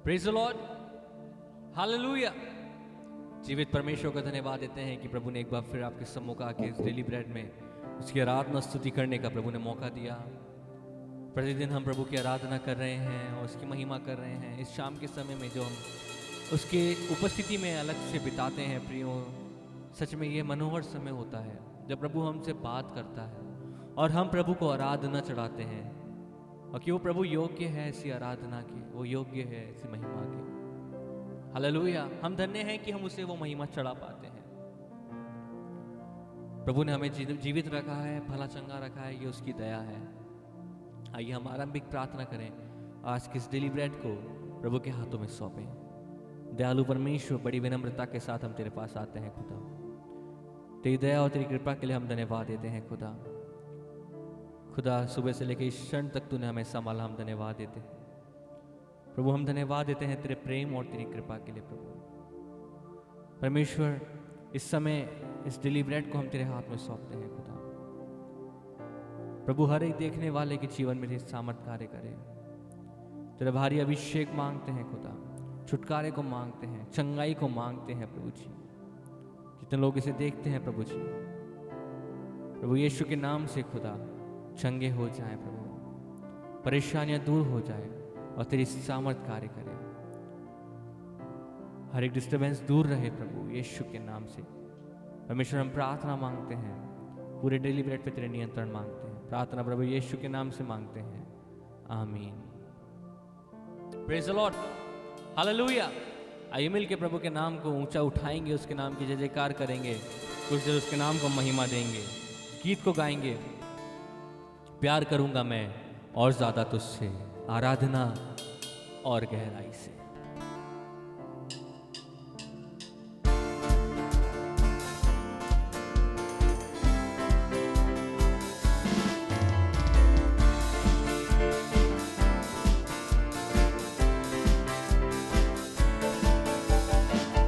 Praise the Lord, hallelujah. जीवित परमेश्वर का धन्यवाद देते हैं कि प्रभु ने एक बार फिर आपके सम्मुख आके इस डेली ब्रेड में उसकी आराधना स्तुति करने का प्रभु ने मौका दिया। प्रतिदिन हम प्रभु की आराधना कर रहे हैं और उसकी महिमा कर रहे हैं। इस शाम के समय में जो हम उसके उपस्थिति में अलग से बिताते हैं प्रियो, सच में ये मनोहर समय होता है जब प्रभु हमसे बात करता है और हम प्रभु को आराधना चढ़ाते हैं, और कि वो प्रभु योग्य है ऐसी आराधना की, वो योग्य है ऐसी महिमा की। हालेलुया। हम धन्य हैं कि हम उसे वो महिमा चढ़ा पाते हैं। प्रभु ने हमें जीवित रखा है, भला चंगा रखा है, ये उसकी दया है। आइए हम आरंभिक प्रार्थना करें, आज किस डेली ब्रेड को प्रभु के हाथों में सौंपें। दयालु परमेश्वर, बड़ी विनम्रता के साथ हम तेरे पास आते हैं खुदा। तेरी दया और तेरी कृपा के लिए हम धन्यवाद देते हैं खुदा। खुदा सुबह से लेकर इस क्षण तक तूने हमें संभाला, हम धन्यवाद देते हैं प्रभु। हम धन्यवाद देते हैं तेरे प्रेम और तेरी कृपा के लिए प्रभु। परमेश्वर, इस समय इस डेली ब्रेड को हम तेरे हाथ में सौंपते हैं खुदा। प्रभु, हर एक देखने वाले के जीवन में तेरे सामर्थ कार्य करे। तेरा भारी अभिषेक मांगते हैं खुदा, छुटकारे को मांगते हैं, चंगाई को मांगते हैं प्रभु जी। जितने लोग इसे देखते हैं प्रभु जी, प्रभु यीशु के नाम से खुदा चंगे हो जाए प्रभु, परेशानियां दूर हो जाए और तेरी सामर्थ कार्य करे। हर एक डिस्टर्बेंस दूर रहे प्रभु यीशु के नाम से। परमेश्वर, हम प्रार्थना मांगते हैं, पूरे डेली ब्रेड पे तेरे नियंत्रण मांगते हैं। प्रार्थना प्रभु यीशु के नाम से मांगते हैं, आमीन। Praise the Lord, hallelujah. आइए मिल के प्रभु के नाम को ऊंचा उठाएंगे, उसके नाम की जय जयकार करेंगे, कुछ देर उसके नाम को महिमा देंगे, गीत को गाएंगे। प्यार करूंगा मैं और ज्यादा तुझसे, आराधना और गहराई से।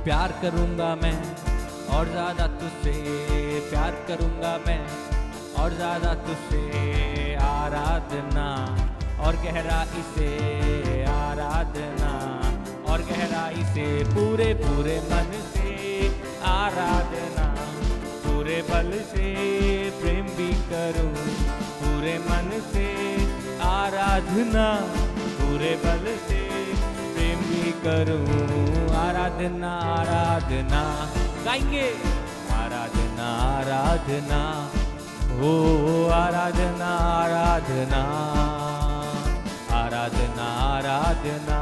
प्यार करूंगा मैं और ज्यादा तुझसे, प्यार करूंगा मैं और ज्यादा तुझसे, आराधना और गहराई से, आराधना और गहराई से, पूरे पूरे मन से आराधना, पूरे बल से प्रेम भी करूं, पूरे मन से आराधना, पूरे बल से प्रेम भी करूं। आराधना आराधना गाएंगे, आराधना आराधना, ओ आराधना आराधना, आराधना आराधना।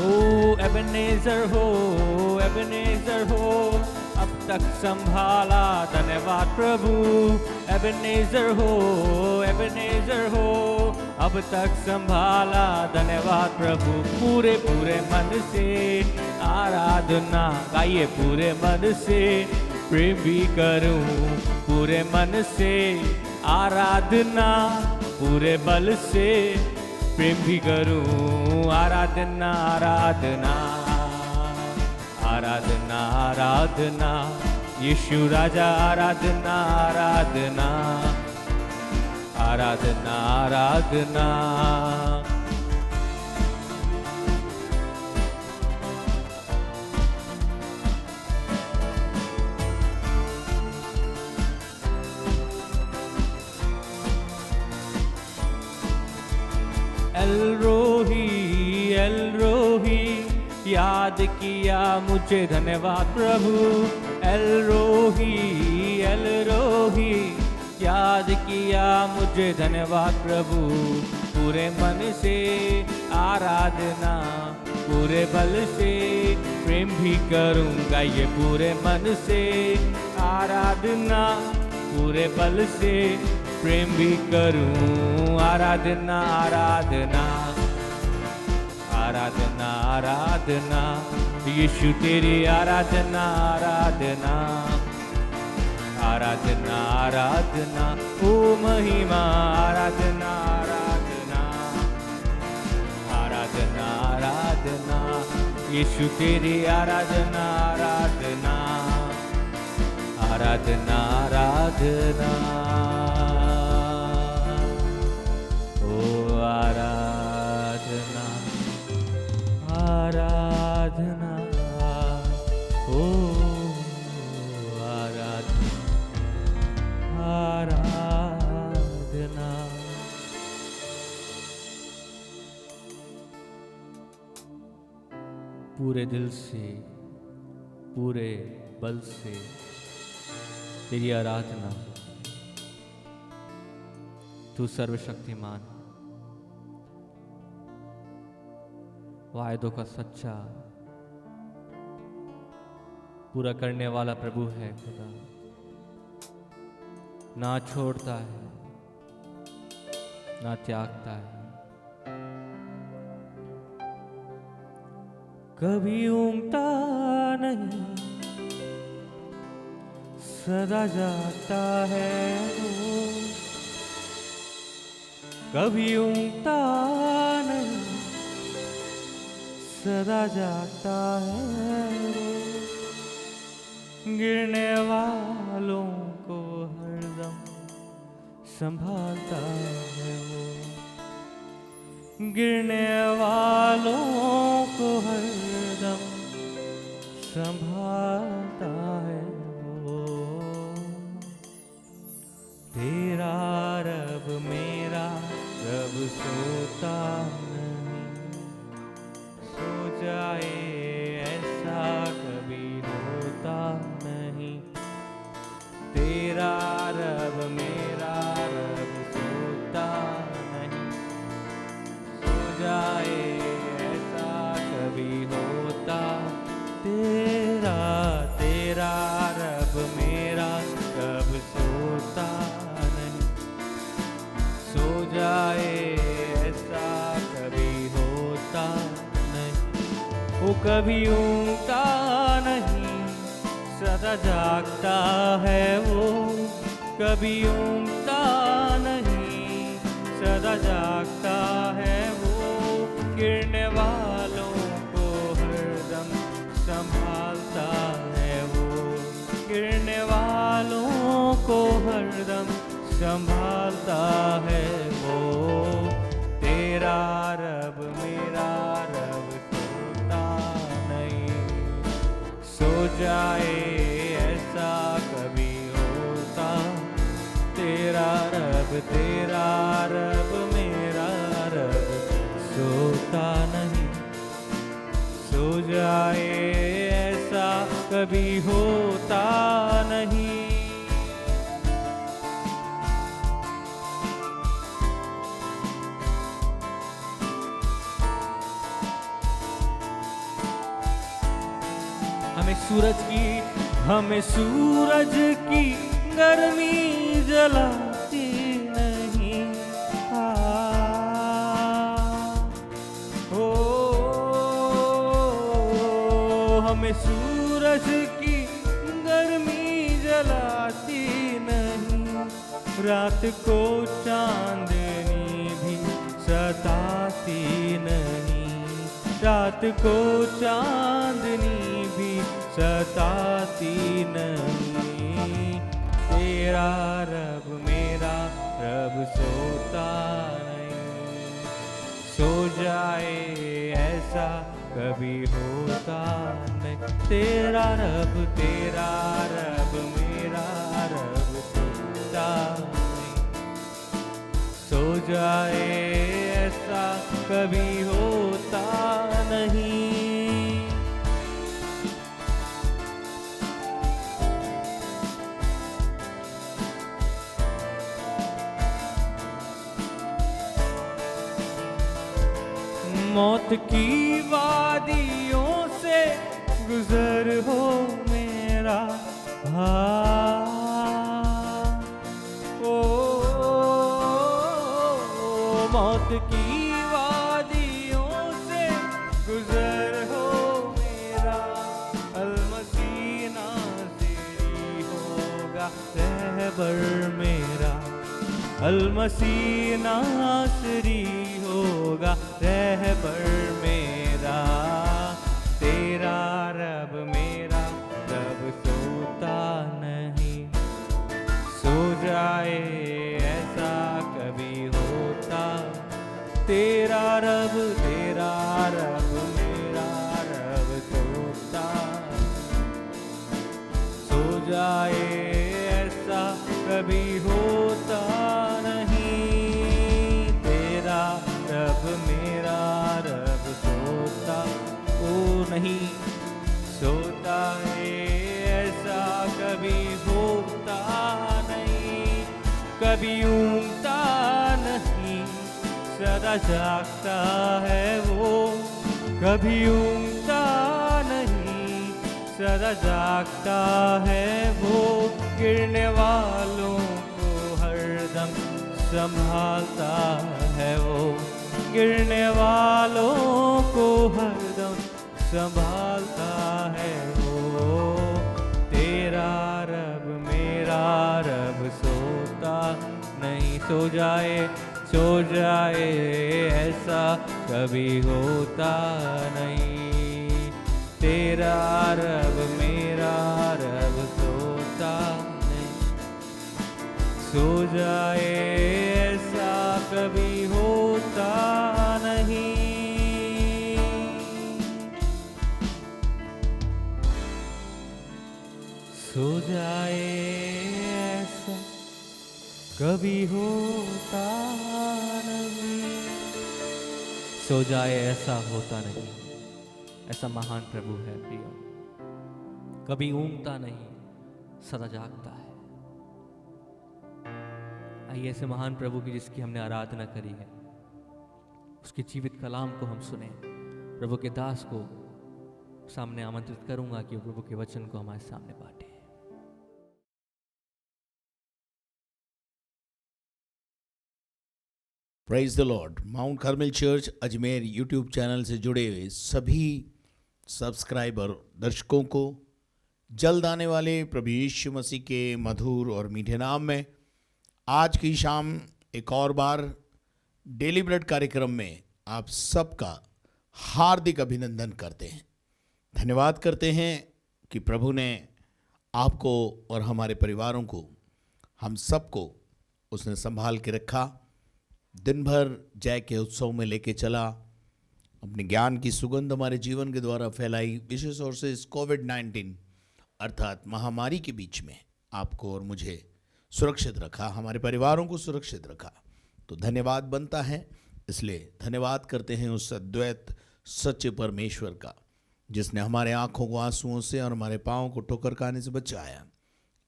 ओ एबेनेज़र हो, एबेनेज़र हो, अब तक संभाला, धन्यवाद प्रभु। एबेनेज़र हो, एबेनेज़र हो, अब तक संभाला, धन्यवाद प्रभु। पूरे पूरे मन से आराधना गाइए, पूरे मन से प्रेम भी करूं, पूरे मन से आराधना, पूरे बल से प्रेम भी करूं। आराधना आराधना, आराधना आराधना, यीशु राजा आराधना आराधना, आराधना आराधना। एल रोही, एल रोही, याद किया मुझे, धन्यवाद प्रभु। एल रोही, एल रोही, याद किया मुझे, धन्यवाद प्रभु। पूरे मन से आराधना, पूरे बल से प्रेम भी करूंगा, ये पूरे मन से आराधना, पूरे बल से प्रेम भी करूं। आराधना आराधना, आराधना आराधना, यीशु तेरी आराधना आराधना, आराधना आराधना, ओ महिमा आराधना आराधना, आराधना आराधना, यीशु तेरी आराधना आराधना आराधना आराधना ओ आराधना आराधना ओ आराधना आराधना। पूरे दिल से पूरे बल से तेरी आराधना। तू सर्वशक्तिमान, वायदों का सच्चा पूरा करने वाला प्रभु है खुदा। ना छोड़ता है ना त्यागता है। कभी ऊँगता नहीं, सदा जागता है वो। कभी ऊँगता नहीं, सदा जागता है वो। गिरने वालों को हरदम संभालता है वो। गिरने वालों को हरदम संभालता है वो। तेरा रब मेरा रब सोता नहीं, सो जाए ऐसा कभी होता नहीं। तेरा रब मेरा रब सोता नहीं, सो जाए ऐसा कभी होता। तेरा तेरा रब मेरा रब सोता नहीं, सो जाए ऐसा कभी होता नहीं। वो कभी ऊँगता नहीं, सदा जागता है वो। कभी ऊँगता नहीं, सदा जागता है वो। गिरने वालों को हरदम संभालता है वो। गिरने वालों को हरदम संभालता है वो। तेरा रब मेरा रब सोता नहीं, सो जाए ऐसा कभी होता। तेरा रब मेरा रब सोता नहीं, सो जाए ऐसा कभी होता नहीं। हमें सूरज की गर्मी जलाती नहीं। हमें सूरज की गर्मी जलाती नहीं। रात को चांदनी भी सताती नहीं। रात को चांदनी भी सताती नहीं। तेरा रब मेरा रब सोता नहीं, सो जाए ऐसा कभी होता नहीं। तेरा रब मेरा रब सोता नहीं, सो जाए ऐसा कभी होता नहीं। मौत की वादियों से गुजर हो मेरा मौत की वादियों से गुजर हो मेरा। अलमसीह नासिरी होगा रहबर मेरा। अलमसीह नासिरी होगा रहबर मेरा। रब मेरा रब सोता नहीं। सो जाए ऐसा कभी होता, तेरा रब मेरा रब सोता। सो जाए ऐसा कभी होता नहीं, तेरा रब मेरा रब सोता ओ नहीं। सोता है ऐसा कभी होता नहीं, कभी ऊँगता नहीं, सदा जागता है वो। कभी ऊँगता नहीं, सदा जागता है वो। गिरने वालों को हरदम संभालता है वो। गिरने वालों को हरदम संभालता है वो। तेरा रब मेरा रब सोता नहीं। सो जाए ऐसा कभी होता नहीं, तेरा रब मेरा रब सोता नहीं। सो जाए ऐसा कभी होता नहीं। सो जाए ऐसा कभी होता नहीं। सो जाए ऐसा होता नहीं। ऐसा महान प्रभु है प्रियो, कभी ऊँगता नहीं, सदा जागता है। आइए ऐसे महान प्रभु की जिसकी हमने आराधना करी है, उसके जीवित कलाम को हम सुने। प्रभु के दास को सामने आमंत्रित करूंगा कि वो प्रभु के वचन को हमारे सामने बांटे। Praise the Lord. Mount Carmel church Ajmer YouTube channel से जुड़े हुए सभी सब्सक्राइबर दर्शकों को जल्द आने वाले प्रभु यीशु मसीह के मधुर और मीठे नाम में आज की शाम एक और बार डेली ब्रेड कार्यक्रम में आप सबका हार्दिक अभिनंदन करते हैं। धन्यवाद करते हैं कि प्रभु ने आपको और हमारे परिवारों को, हम सबको उसने संभाल के रखा, दिन भर जय के उत्सव में लेके चला, अपने ज्ञान की सुगंध हमारे जीवन के द्वारा फैलाई। विशेष तौर से इस कोविड-19 अर्थात महामारी के बीच में आपको और मुझे सुरक्षित रखा, हमारे परिवारों को सुरक्षित रखा, तो धन्यवाद बनता है। इसलिए धन्यवाद करते हैं उस अद्वैत सच्चे परमेश्वर का, जिसने हमारे आंखों को आंसुओं से और हमारे पाँव को ठोकर खाने से बचाया।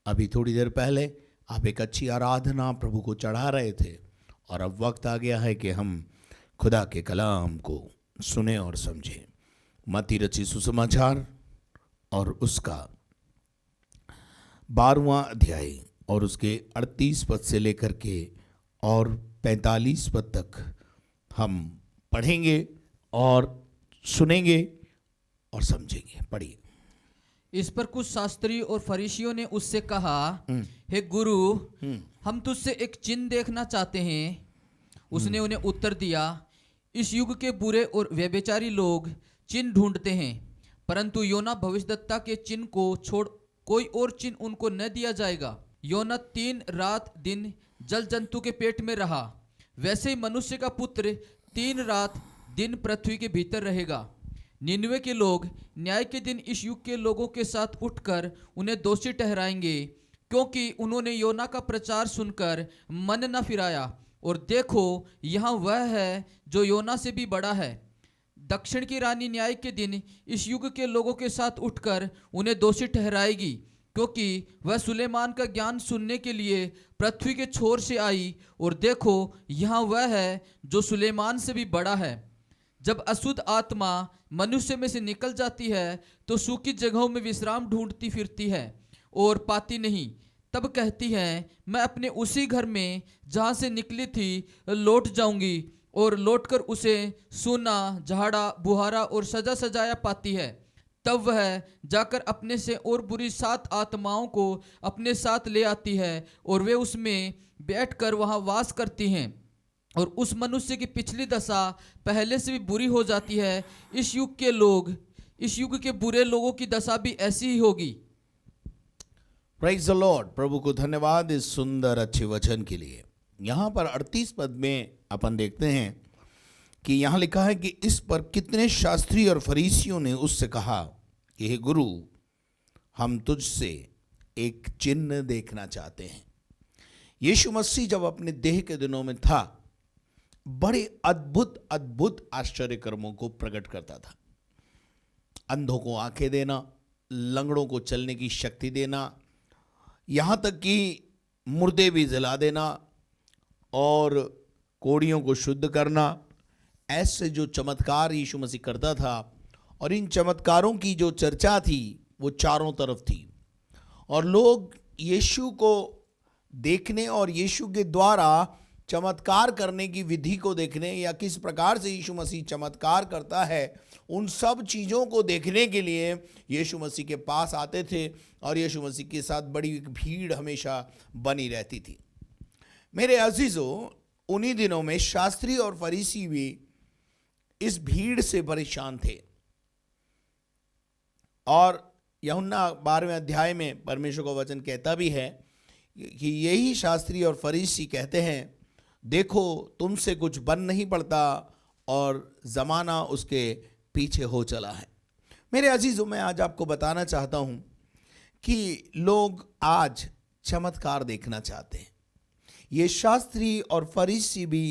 अभी थोड़ी देर पहले आप एक अच्छी आराधना प्रभु को चढ़ा रहे थे और अब वक्त आ गया है कि हम खुदा के कलाम को सुने और समझें। मत्ती रचित सुसमाचार और उसका 12वां अध्याय और उसके 38 पद से लेकर के और 45 पद तक हम पढ़ेंगे और सुनेंगे और समझेंगे। पढ़िए। इस पर कुछ शास्त्री और फरीसियों ने उससे कहा, हे गुरु, हम तुझसे एक चिन्ह देखना चाहते हैं। उसने उन्हें उत्तर दिया, इस युग के बुरे और व्यभिचारी लोग चिन्ह ढूंढते हैं, परंतु योना भविष्यद्वक्ता के चिन्ह को छोड़ कोई और चिन्ह उनको न दिया जाएगा। योना 3 रात दिन जल जंतु के पेट में रहा, वैसे ही मनुष्य का पुत्र 3 रात दिन पृथ्वी के भीतर रहेगा। निनवे के लोग न्याय के दिन इस युग के लोगों के साथ उठकर उन्हें दोषी ठहराएंगे, क्योंकि उन्होंने योना का प्रचार सुनकर मन न फिराया, और देखो यहाँ वह है जो योना से भी बड़ा है। दक्षिण की रानी न्याय के दिन इस युग के लोगों के साथ उठकर उन्हें दोषी ठहराएगी, क्योंकि वह सुलेमान का ज्ञान सुनने के लिए पृथ्वी के छोर से आई, और देखो यहाँ वह है जो सुलेमान से भी बड़ा है। जब अशुद्ध आत्मा मनुष्य में से निकल जाती है तो सूखी जगहों में विश्राम ढूंढती फिरती है और पाती नहीं। तब कहती है, मैं अपने उसी घर में जहाँ से निकली थी लौट जाऊंगी, और लौटकर उसे सूना, झाड़ा, बुहारा और सजा सजाया पाती है। तब वह जाकर अपने से और बुरी 7 आत्माओं को अपने साथ ले आती है, और वे उसमें बैठकर वहाँ वास करती हैं, और उस मनुष्य की पिछली दशा पहले से भी बुरी हो जाती है। इस युग के लोग इस युग के बुरे लोगों की दशा भी ऐसी ही होगी। Praise the Lord. प्रभु को धन्यवाद इस सुंदर अच्छे वचन के लिए। यहाँ पर 38 पद में अपन देखते हैं कि यहाँ लिखा है कि इस पर कितने शास्त्री और फरीसियों ने उससे कहा कि हे गुरु, हम तुझसे एक चिन्ह देखना चाहते हैं। यीशु मसीह जब अपने देह के दिनों में था, बड़े अद्भुत अद्भुत आश्चर्य कर्मों को प्रकट करता था। अंधों को आंखें देना, लंगड़ों को चलने की शक्ति देना, यहाँ तक कि मुर्दे भी जला देना और कोढ़ियों को शुद्ध करना। ऐसे जो चमत्कार यीशु मसीह करता था, और इन चमत्कारों की जो चर्चा थी वो चारों तरफ थी, और लोग यीशु को देखने और यीशु के द्वारा चमत्कार करने की विधि को देखने, या किस प्रकार से यीशु मसीह चमत्कार करता है, उन सब चीज़ों को देखने के लिए यीशु मसीह के पास आते थे, और यीशु मसीह के साथ बड़ी भीड़ हमेशा बनी रहती थी। मेरे अजीजों, उन्हीं दिनों में शास्त्री और फरीसी भी इस भीड़ से परेशान थे, और यूहन्ना 12वें अध्याय में परमेश्वर का वचन कहता भी है कि यही शास्त्री और फरीसी कहते हैं, देखो तुमसे कुछ बन नहीं पड़ता और ज़माना उसके पीछे हो चला है। मेरे अजीज़ों, मैं आज आपको बताना चाहता हूँ कि लोग आज चमत्कार देखना चाहते हैं। ये शास्त्री और फरीसी भी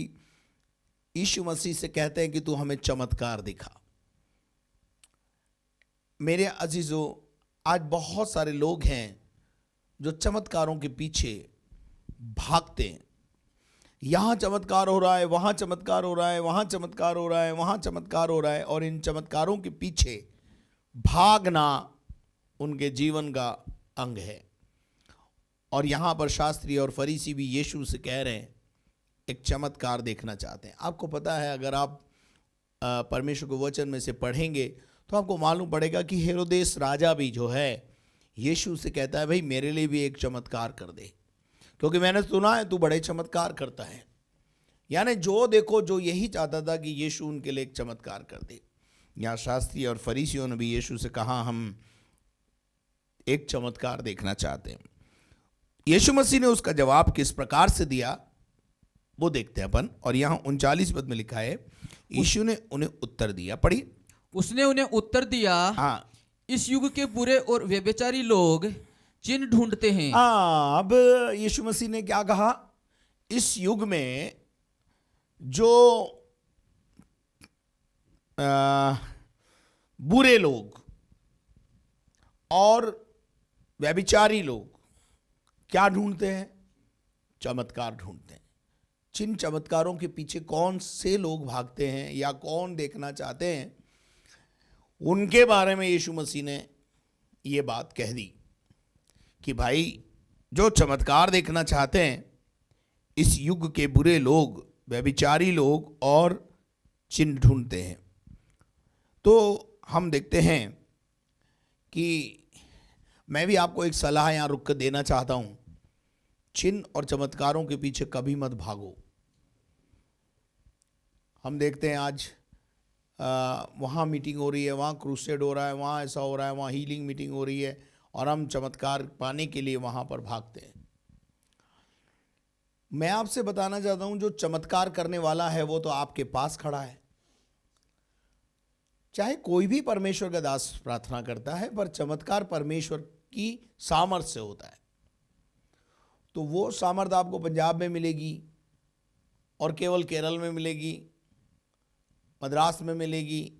यीशु मसीह से कहते हैं कि तू हमें चमत्कार दिखा। मेरे अजीज़ों, आज बहुत सारे लोग हैं जो चमत्कारों के पीछे भागते हैं। यहाँ चमत्कार हो रहा है, वहाँ चमत्कार हो रहा है, वहाँ चमत्कार हो रहा है, वहाँ चमत्कार हो रहा है, और इन चमत्कारों के पीछे भागना उनके जीवन का अंग है। और यहाँ पर शास्त्री और फरीसी भी यीशु से कह रहे हैं, एक चमत्कार देखना चाहते हैं। आपको पता है, अगर आप परमेश्वर के वचन में से पढ़ेंगे तो आपको मालूम पड़ेगा कि हेरोदेस राजा भी जो है यीशु से कहता है, भाई मेरे लिए भी एक चमत्कार कर दे, क्योंकि मैंने सुना है तू बड़े चमत्कार करता है। यानी जो देखो, जो यही चाहता था कि यीशु उनके लिए एक चमत्कार कर दे। यहाँ शास्त्री और फरीसियों ने भी यीशु से कहा, हम एक चमत्कार देखना चाहते हैं। यीशु मसीह ने उसका जवाब किस प्रकार से दिया वो देखते हैं अपन। और यहाँ 39 पद में लिखा है, यीशु ने उन्हें उत्तर दिया। पढ़ी। उसने उन्हें उत्तर दिया, हाँ, इस युग के बुरे और व्यभिचारी लोग चिन्ह ढूंढते हैं। अब यीशु मसीह ने क्या कहा? इस युग में जो बुरे लोग और व्यभिचारी लोग क्या ढूंढते हैं? चमत्कार ढूंढते हैं। जिन चमत्कारों के पीछे कौन से लोग भागते हैं या कौन देखना चाहते हैं, उनके बारे में यीशु मसीह ने ये बात कह दी कि भाई जो चमत्कार देखना चाहते हैं, इस युग के बुरे लोग, व्यभिचारी लोग और चिन्ह ढूंढते हैं। तो हम देखते हैं कि मैं भी आपको एक सलाह यहाँ रुक कर देना चाहता हूँ, चिन्ह और चमत्कारों के पीछे कभी मत भागो। हम देखते हैं आज वहाँ मीटिंग हो रही है, वहाँ क्रूसेड हो रहा है, वहाँ ऐसा हो रहा है, वहाँ हीलिंग मीटिंग हो रही है, और हम चमत्कार पाने के लिए वहाँ पर भागते हैं। मैं आपसे बताना चाहता हूँ, जो चमत्कार करने वाला है वो तो आपके पास खड़ा है। चाहे कोई भी परमेश्वर का दास प्रार्थना करता है, पर चमत्कार परमेश्वर की सामर्थ से होता है। तो वो सामर्थ आपको पंजाब में मिलेगी, और केवल केरल में मिलेगी, मद्रास में मिलेगी।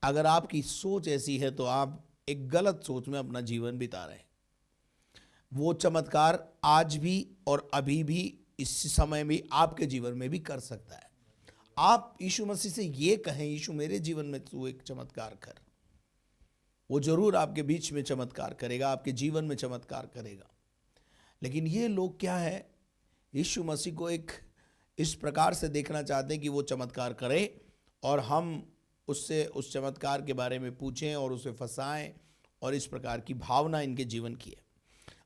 अगर आपकी सोच ऐसी है तो आप एक गलत सोच में अपना जीवन बिता रहे हैं। वो चमत्कार आज भी और अभी भी, इस समय भी आपके जीवन में भी कर सकता है। आप यीशु मसीह से ये कहें, यीशु मेरे जीवन में तू एक चमत्कार कर, वो जरूर आपके बीच में चमत्कार करेगा, आपके जीवन में चमत्कार करेगा। लेकिन ये लोग क्या है, यीशु मसीह को एक इस प्रकार से देखना चाहते हैं कि वो चमत्कार करे और हम उससे उस चमत्कार के बारे में पूछें और उसे फंसाएं, और इस प्रकार की भावना इनके जीवन की है।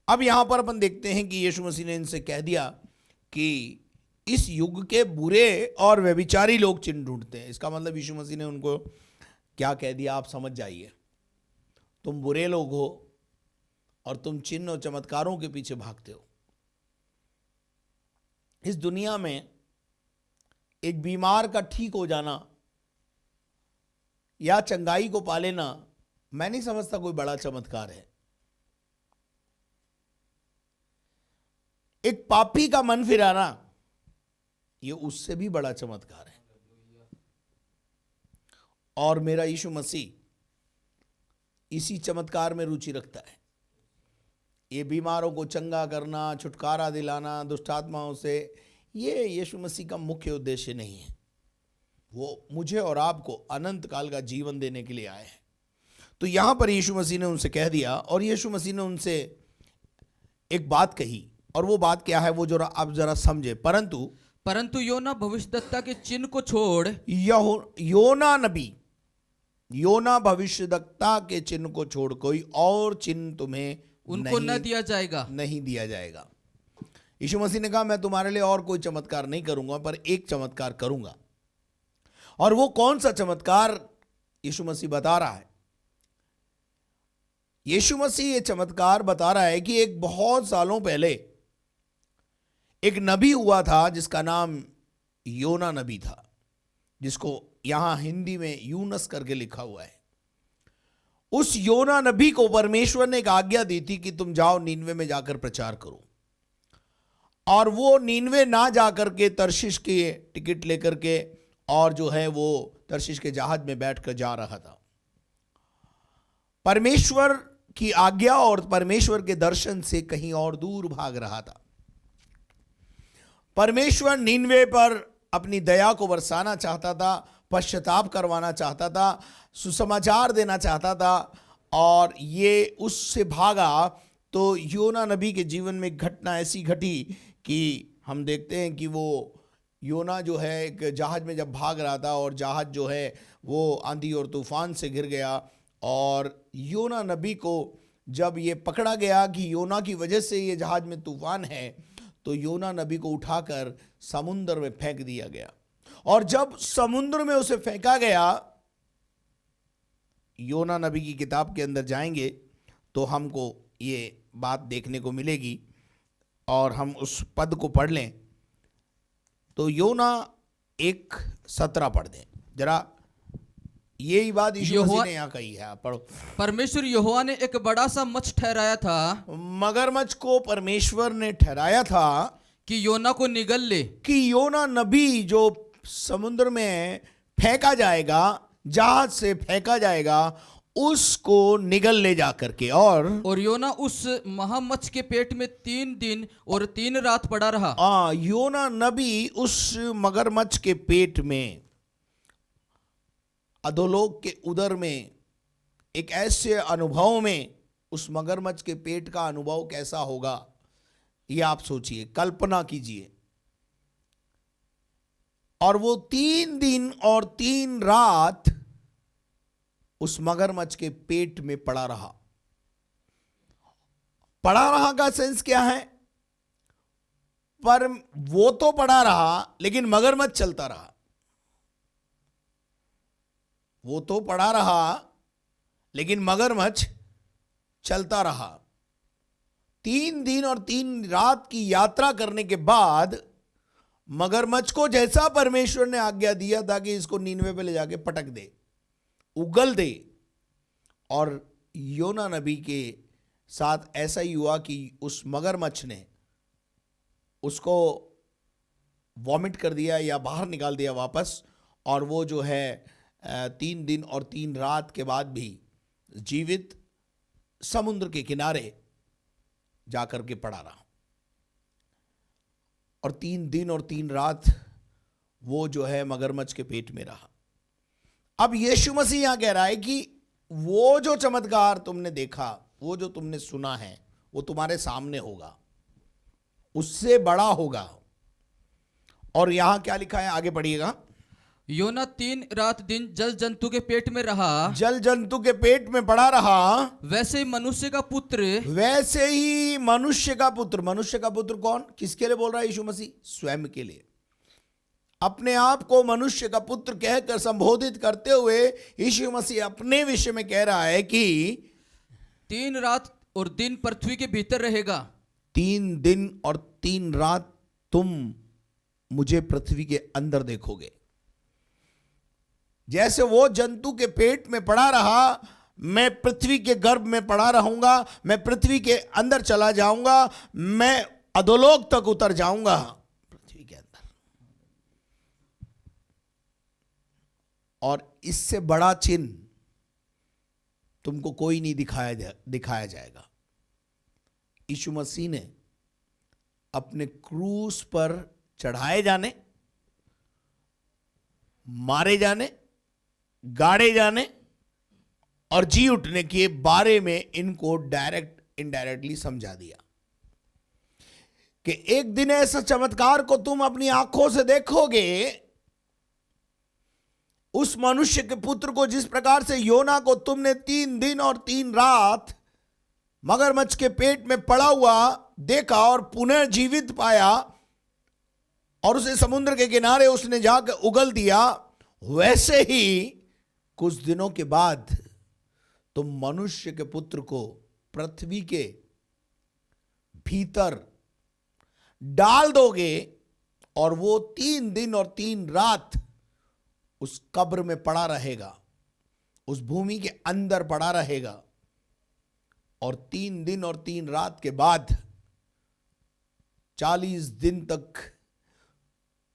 अब यहाँ पर अपन देखते हैं कि यीशु मसीह ने इनसे कह दिया कि इस युग के बुरे और व्यभिचारी लोग चिन्ह ढूंढते हैं। इसका मतलब यीशु मसीह ने उनको क्या कह दिया आप समझ जाइए। तुम बुरे लोग हो और तुम चिन्ह और चमत्कारों के पीछे भागते हो। इस दुनिया में एक बीमार का ठीक हो जाना या चंगाई को पा लेना, मैं नहीं समझता कोई बड़ा चमत्कार है। एक पापी का मन फिराना, ये उससे भी बड़ा चमत्कार है। और मेरा यीशु मसीह इसी चमत्कार में रुचि रखता है। ये बीमारों को चंगा करना, छुटकारा दिलाना दुष्ट आत्माओं से, ये यीशु मसीह का मुख्य उद्देश्य नहीं है। वो मुझे और आपको अनंत काल का जीवन देने के लिए आए हैं। तो यहां पर यीशु मसीह ने उनसे कह दिया, और यीशु मसीह ने उनसे एक बात कही, और वो बात क्या है वो जरा आप जरा समझे। परंतु योना भविष्यद्वक्ता के चिन्ह को छोड़, योना भविष्यद्वक्ता के चिन्ह को छोड़ कोई और चिन्ह तुम्हें उनको न दिया जाएगा, नहीं दिया जाएगा। यीशु मसीह ने कहा मैं तुम्हारे लिए और कोई चमत्कार नहीं करूंगा, पर एक चमत्कार करूंगा। और वो कौन सा चमत्कार यीशु मसीह बता रहा है? यीशु मसीह ये चमत्कार बता रहा है कि एक बहुत सालों पहले एक नबी हुआ था जिसका नाम योना नबी था, जिसको यहां हिंदी में यूनस करके लिखा हुआ है। उस योना नबी को परमेश्वर ने एक आज्ञा दी थी कि तुम जाओ नीनवे में जाकर प्रचार करो। और वो नीनवे ना जाकर के तर्शीश के टिकट लेकर के और जो है वो तर्शीश के जहाज में बैठकर जा रहा था। परमेश्वर की आज्ञा और परमेश्वर के दर्शन से कहीं और दूर भाग रहा था। परमेश्वर नीनवे पर अपनी दया को बरसाना चाहता था, पश्चाताप करवाना चाहता था, सुसमाचार देना चाहता था, और ये उससे भागा। तो योना नबी के जीवन में एक घटना ऐसी घटी कि हम देखते हैं कि वो योना जो है एक जहाज में जब भाग रहा था, और जहाज जो है वो आंधी और तूफान से घिर गया, और योना नबी को जब ये पकड़ा गया कि योना की वजह से ये जहाज में तूफान है, तो योना नबी को उठाकर समुद्र में फेंक दिया गया। और जब समुद्र में उसे फेंका गया, योना नबी की किताब के अंदर जाएंगे तो हमको ये बात देखने को मिलेगी, और हम उस पद को पढ़ लें। तो योना 1:17 पढ़ दें जरा। यही बात यीशु मसीह ने यहाँ कही है, आप पढ़ो। परमेश्वर यहोवा ने एक बड़ा सा मच्छ ठहराया था, मगरमच्छ को परमेश्वर ने ठहराया था कि योना को निगल ले, कि योना नबी जो समुद्र में फेंका जाएगा, जहाज से फेंका जाएगा, उसको निगल ले जा करके। और योना उस महामच्छ के पेट में 3 दिन और 3 रात पड़ा रहा। योना नबी उस मगरमच्छ के पेट में, अधोलोक के उदर में, एक ऐसे अनुभव में, उस मगरमच्छ के पेट का अनुभव कैसा होगा ये आप सोचिए, कल्पना कीजिए। और वो 3 दिन और 3 रात उस मगरमच्छ के पेट में पड़ा रहा। पड़ा रहा का सेंस क्या है? पर वो तो पड़ा रहा, लेकिन मगरमच्छ चलता रहा। वो तो पड़ा रहा, लेकिन मगरमच्छ चलता रहा। 3 दिन और 3 रात की यात्रा करने के बाद मगरमच्छ को जैसा परमेश्वर ने आज्ञा दिया था कि इसको नीनवे पे ले जाके पटक दे, उगल दे, और योना नबी के साथ ऐसा ही हुआ कि उस मगरमच्छ ने उसको वॉमिट कर दिया या बाहर निकाल दिया वापस। और वो जो है 3 दिन और 3 रात के बाद भी जीवित समुद्र के किनारे जाकर के पड़ा रहा। और 3 दिन और 3 रात वो जो है मगरमच्छ के पेट में रहा। अब यीशु मसीह यहां कह रहा है कि वो जो चमत्कार तुमने देखा, वो जो तुमने सुना है, वो तुम्हारे सामने होगा, उससे बड़ा होगा। और यहां क्या लिखा है, आगे पढ़िएगा। योना 3 रात दिन जल जंतु के पेट में रहा, जल जंतु के पेट में पड़ा रहा। वैसे ही मनुष्य का पुत्र, वैसे ही मनुष्य का पुत्र। मनुष्य का पुत्र कौन, किसके लिए बोल रहा है यीशु मसीह? स्वयं के लिए। अपने आप को मनुष्य का पुत्र कहकर संबोधित करते हुए यीशु मसीह अपने विषय में कह रहा है कि 3 रात और दिन पृथ्वी के भीतर रहेगा। 3 दिन और 3 रात तुम मुझे पृथ्वी के अंदर देखोगे। जैसे वो जंतु के पेट में पड़ा रहा, मैं पृथ्वी के गर्भ में पड़ा रहूंगा, मैं पृथ्वी के अंदर चला जाऊंगा, मैं अधोलोक तक उतर जाऊंगा पृथ्वी के अंदर। और इससे बड़ा चिन्ह तुमको कोई नहीं दिखाया जाएगा। यीशु मसीह ने अपने क्रूस पर चढ़ाए जाने, मारे जाने, गाड़े जाने और जी उठने के बारे में इनको डायरेक्ट इनडायरेक्टली समझा दिया कि एक दिन ऐसा चमत्कार को तुम अपनी आंखों से देखोगे। उस मनुष्य के पुत्र को जिस प्रकार से योना को तुमने 3 दिन और 3 रात मगरमच्छ के पेट में पड़ा हुआ देखा और पुनर्जीवित पाया और उसे समुद्र के किनारे उसने जाकर उगल दिया, वैसे ही कुछ दिनों के बाद तुम मनुष्य के पुत्र को पृथ्वी के भीतर डाल दोगे और वो 3 दिन और 3 रात उस कब्र में पड़ा रहेगा, उस भूमि के अंदर पड़ा रहेगा। और 3 दिन और 3 रात के बाद 40 दिन तक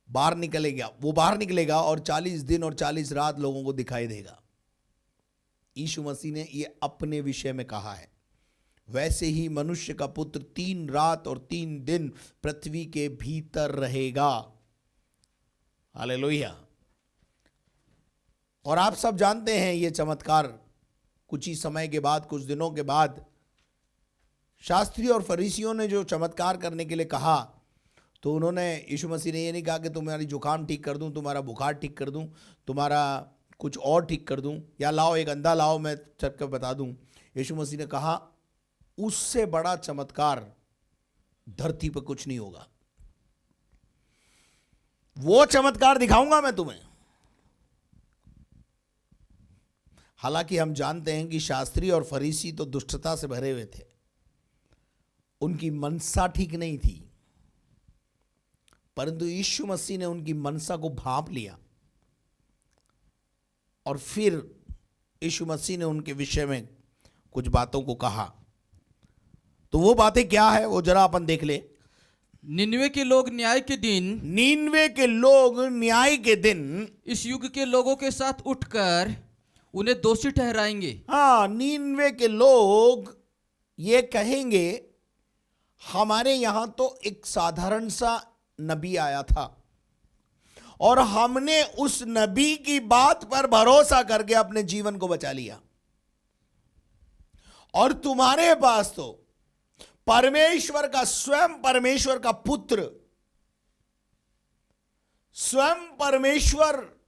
बाहर निकलेगा और 40 दिन और 40 रात लोगों को दिखाई देगा। यीशु मसीह ने यह अपने विषय में कहा है। वैसे ही मनुष्य का पुत्र 3 रात और 3 दिन पृथ्वी के भीतर रहेगा। हालेलुया। और आप सब जानते हैं ये चमत्कार कुछ ही समय के बाद, कुछ दिनों के बाद शास्त्री और फरीसियों ने जो चमत्कार करने के लिए कहा, तो उन्होंने, यीशु मसीह ने ये नहीं कहा कि तुम्हारी जुकाम ठीक कर दूं, तुम्हारा बुखार ठीक कर दूं, तुम्हारा कुछ और ठीक कर दूं, या लाओ एक अंधा लाओ मैं चल कर बता दूं। यीशु मसीह ने कहा उससे बड़ा चमत्कार धरती पर कुछ नहीं होगा। वो चमत्कार दिखाऊंगा मैं तुम्हें। हालांकि हम जानते हैं कि शास्त्री और फरीसी तो दुष्टता से भरे हुए थे, उनकी मनसा ठीक नहीं थी, परंतु यीशु मसीह ने उनकी मनसा को भांप लिया और फिर यीशु मसीह ने उनके विषय में कुछ बातों को कहा। तो वो बातें क्या है वो जरा अपन देख ले। 99 के लोग न्याय के दिन इस युग के लोगों के साथ उठकर उन्हें दोषी ठहराएंगे। हाँ, 99 के लोग ये कहेंगे हमारे यहां तो एक साधारण सा नबी आया था और हमने उस नबी की बात पर भरोसा करके अपने जीवन को बचा लिया, और तुम्हारे पास तो परमेश्वर का, स्वयं परमेश्वर का पुत्र, स्वयं परमेश्वर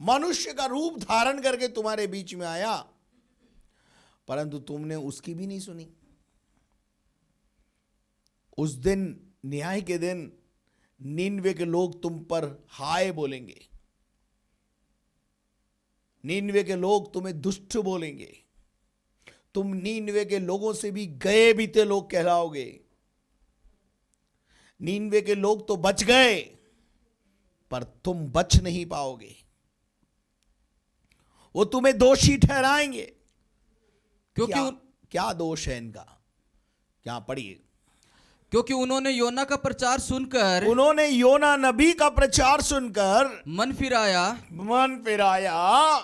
मनुष्य का रूप धारण करके तुम्हारे बीच में आया, परंतु तुमने उसकी भी नहीं सुनी। उस दिन, न्याय के दिन, 99 के लोग तुम पर हाय बोलेंगे, 99 के लोग तुम्हें दुष्ट बोलेंगे, तुम 99 के लोगों से भी गए बीते लोग कहलाओगे। 99 के लोग तो बच गए पर तुम बच नहीं पाओगे। वो तुम्हें दोषी ठहराएंगे। क्योंकि क्या दोष है इनका, क्या पढ़िए। क्योंकि उन्होंने योना का प्रचार सुनकर, उन्होंने योना नबी का प्रचार सुनकर मन फिराया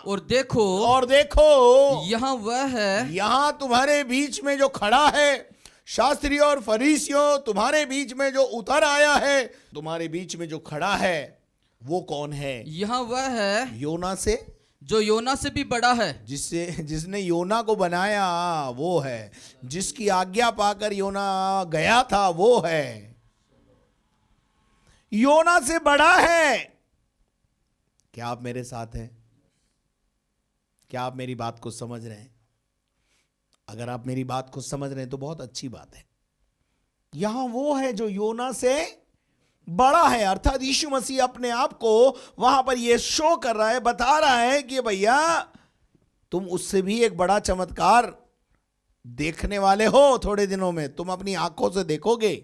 और देखो यहाँ वह है, यहाँ तुम्हारे बीच में जो खड़ा है, शास्त्री और फरीसियों, तुम्हारे बीच में जो उतर आया है, तुम्हारे बीच में जो खड़ा है वो कौन है? यहाँ वह है योना से, जो योना से भी बड़ा है। जिसने योना को बनाया वो है, जिसकी आज्ञा पाकर योना गया था वो है, योना से बड़ा है। क्या आप मेरे साथ हैं? क्या आप मेरी बात को समझ रहे हैं? अगर आप मेरी बात को समझ रहे हैं तो बहुत अच्छी बात है। यहां वो है जो योना से बड़ा है। अर्थात यीशु मसीह अपने आप को वहां पर यह शो कर रहा है, बता रहा है कि भैया तुम उससे भी एक बड़ा चमत्कार देखने वाले हो। थोड़े दिनों में तुम अपनी आंखों से देखोगे।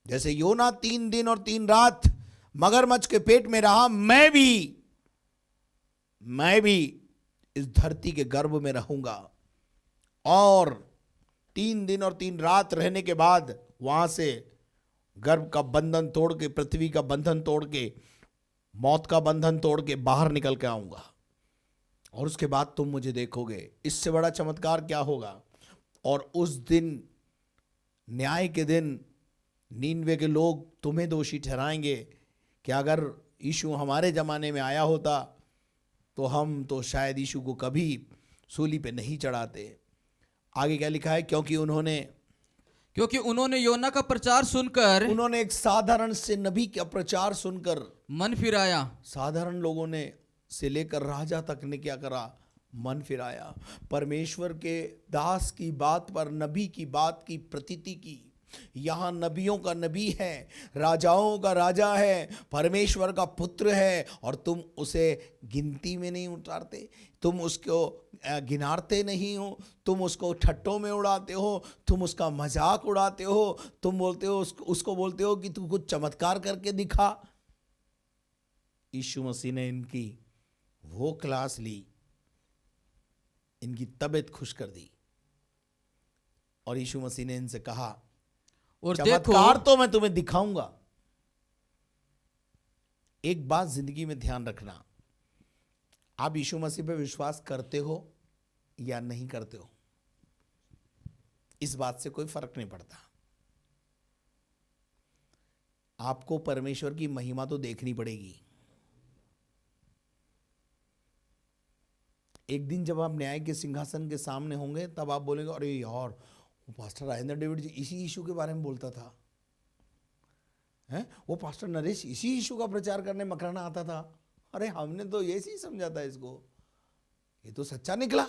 जैसे योना 3 दिन और 3 रात मगरमच्छ के पेट में रहा, मैं भी इस धरती के गर्भ में रहूंगा। और 3 दिन और 3 रात रहने के बाद वहां से गर्भ का बंधन तोड़ के, पृथ्वी का बंधन तोड़ के, मौत का बंधन तोड़ के बाहर निकल के आऊंगा। और उसके बाद तुम मुझे देखोगे। इससे बड़ा चमत्कार क्या होगा। और उस दिन, न्याय के दिन, नीनवे के लोग तुम्हें दोषी ठहराएंगे कि अगर यीशु हमारे ज़माने में आया होता तो हम तो शायद यीशु को कभी सूली पे नहीं चढ़ाते। आगे क्या लिखा है, क्योंकि उन्होंने योना का प्रचार सुनकर, उन्होंने एक साधारण से नबी का प्रचार सुनकर मन फिराया। साधारण लोगों ने से लेकर राजा तक ने क्या करा, मन फिराया। परमेश्वर के दास की बात पर, नबी की बात की प्रतीति की। यहां नबियों का नबी है, राजाओं का राजा है, परमेश्वर का पुत्र है, और तुम उसे गिनती में नहीं उतारते, तुम उसको गिनारते नहीं हो, तुम उसको ठट्टों में उड़ाते हो, तुम उसका मजाक उड़ाते हो, तुम बोलते हो उसको बोलते हो कि तू कुछ चमत्कार करके दिखा। यीशु मसीह ने इनकी वो क्लास ली, इनकी तबीयत खुश कर दी। और यीशु मसीह ने इनसे कहा, और चमत्कार तो मैं तुम्हें दिखाऊंगा। एक बात जिंदगी में ध्यान रखना, आप यीशु मसीह पे विश्वास करते हो या नहीं करते हो, इस बात से कोई फर्क नहीं पड़ता। आपको परमेश्वर की महिमा तो देखनी पड़ेगी। एक दिन जब आप न्याय के सिंहासन के सामने होंगे, तब आप बोलेंगे, अरे यार, वो पास्टर राजेंद्र डेविड जी इसी यीशु के बारे में बोलता था, हैं? वो पास्टर नरेश इसी यीशु का प्रचार करने मकराना आता था। अरे हमने तो ये ही समझा था इसको, ये तो सच्चा निकला,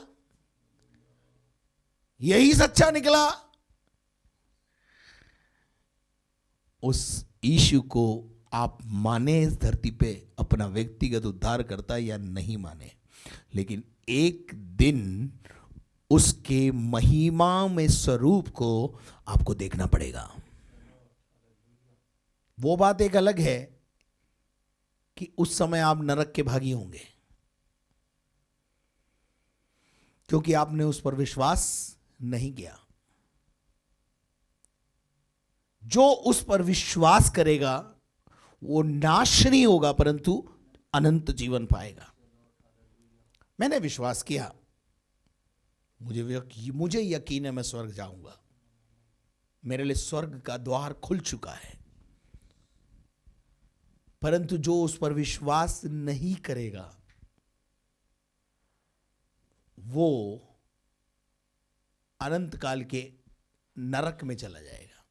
यही सच्चा निकला। उस यीशु को आप माने इस धरती पे अपना व्यक्तिगत उद्धार करता या नहीं माने, लेकिन एक दिन उसके महिमा में स्वरूप को आपको देखना पड़ेगा। वो बात एक अलग है कि उस समय आप नरक के भागी होंगे, क्योंकि आपने उस पर विश्वास नहीं किया। जो उस पर विश्वास करेगा वो नाश नहीं होगा, परंतु अनंत जीवन पाएगा। मैंने विश्वास किया, मुझे यकीन है मैं स्वर्ग जाऊंगा, मेरे लिए स्वर्ग का द्वार खुल चुका है। परंतु जो उस पर विश्वास नहीं करेगा वो अनंत काल के नरक में चला जाएगा।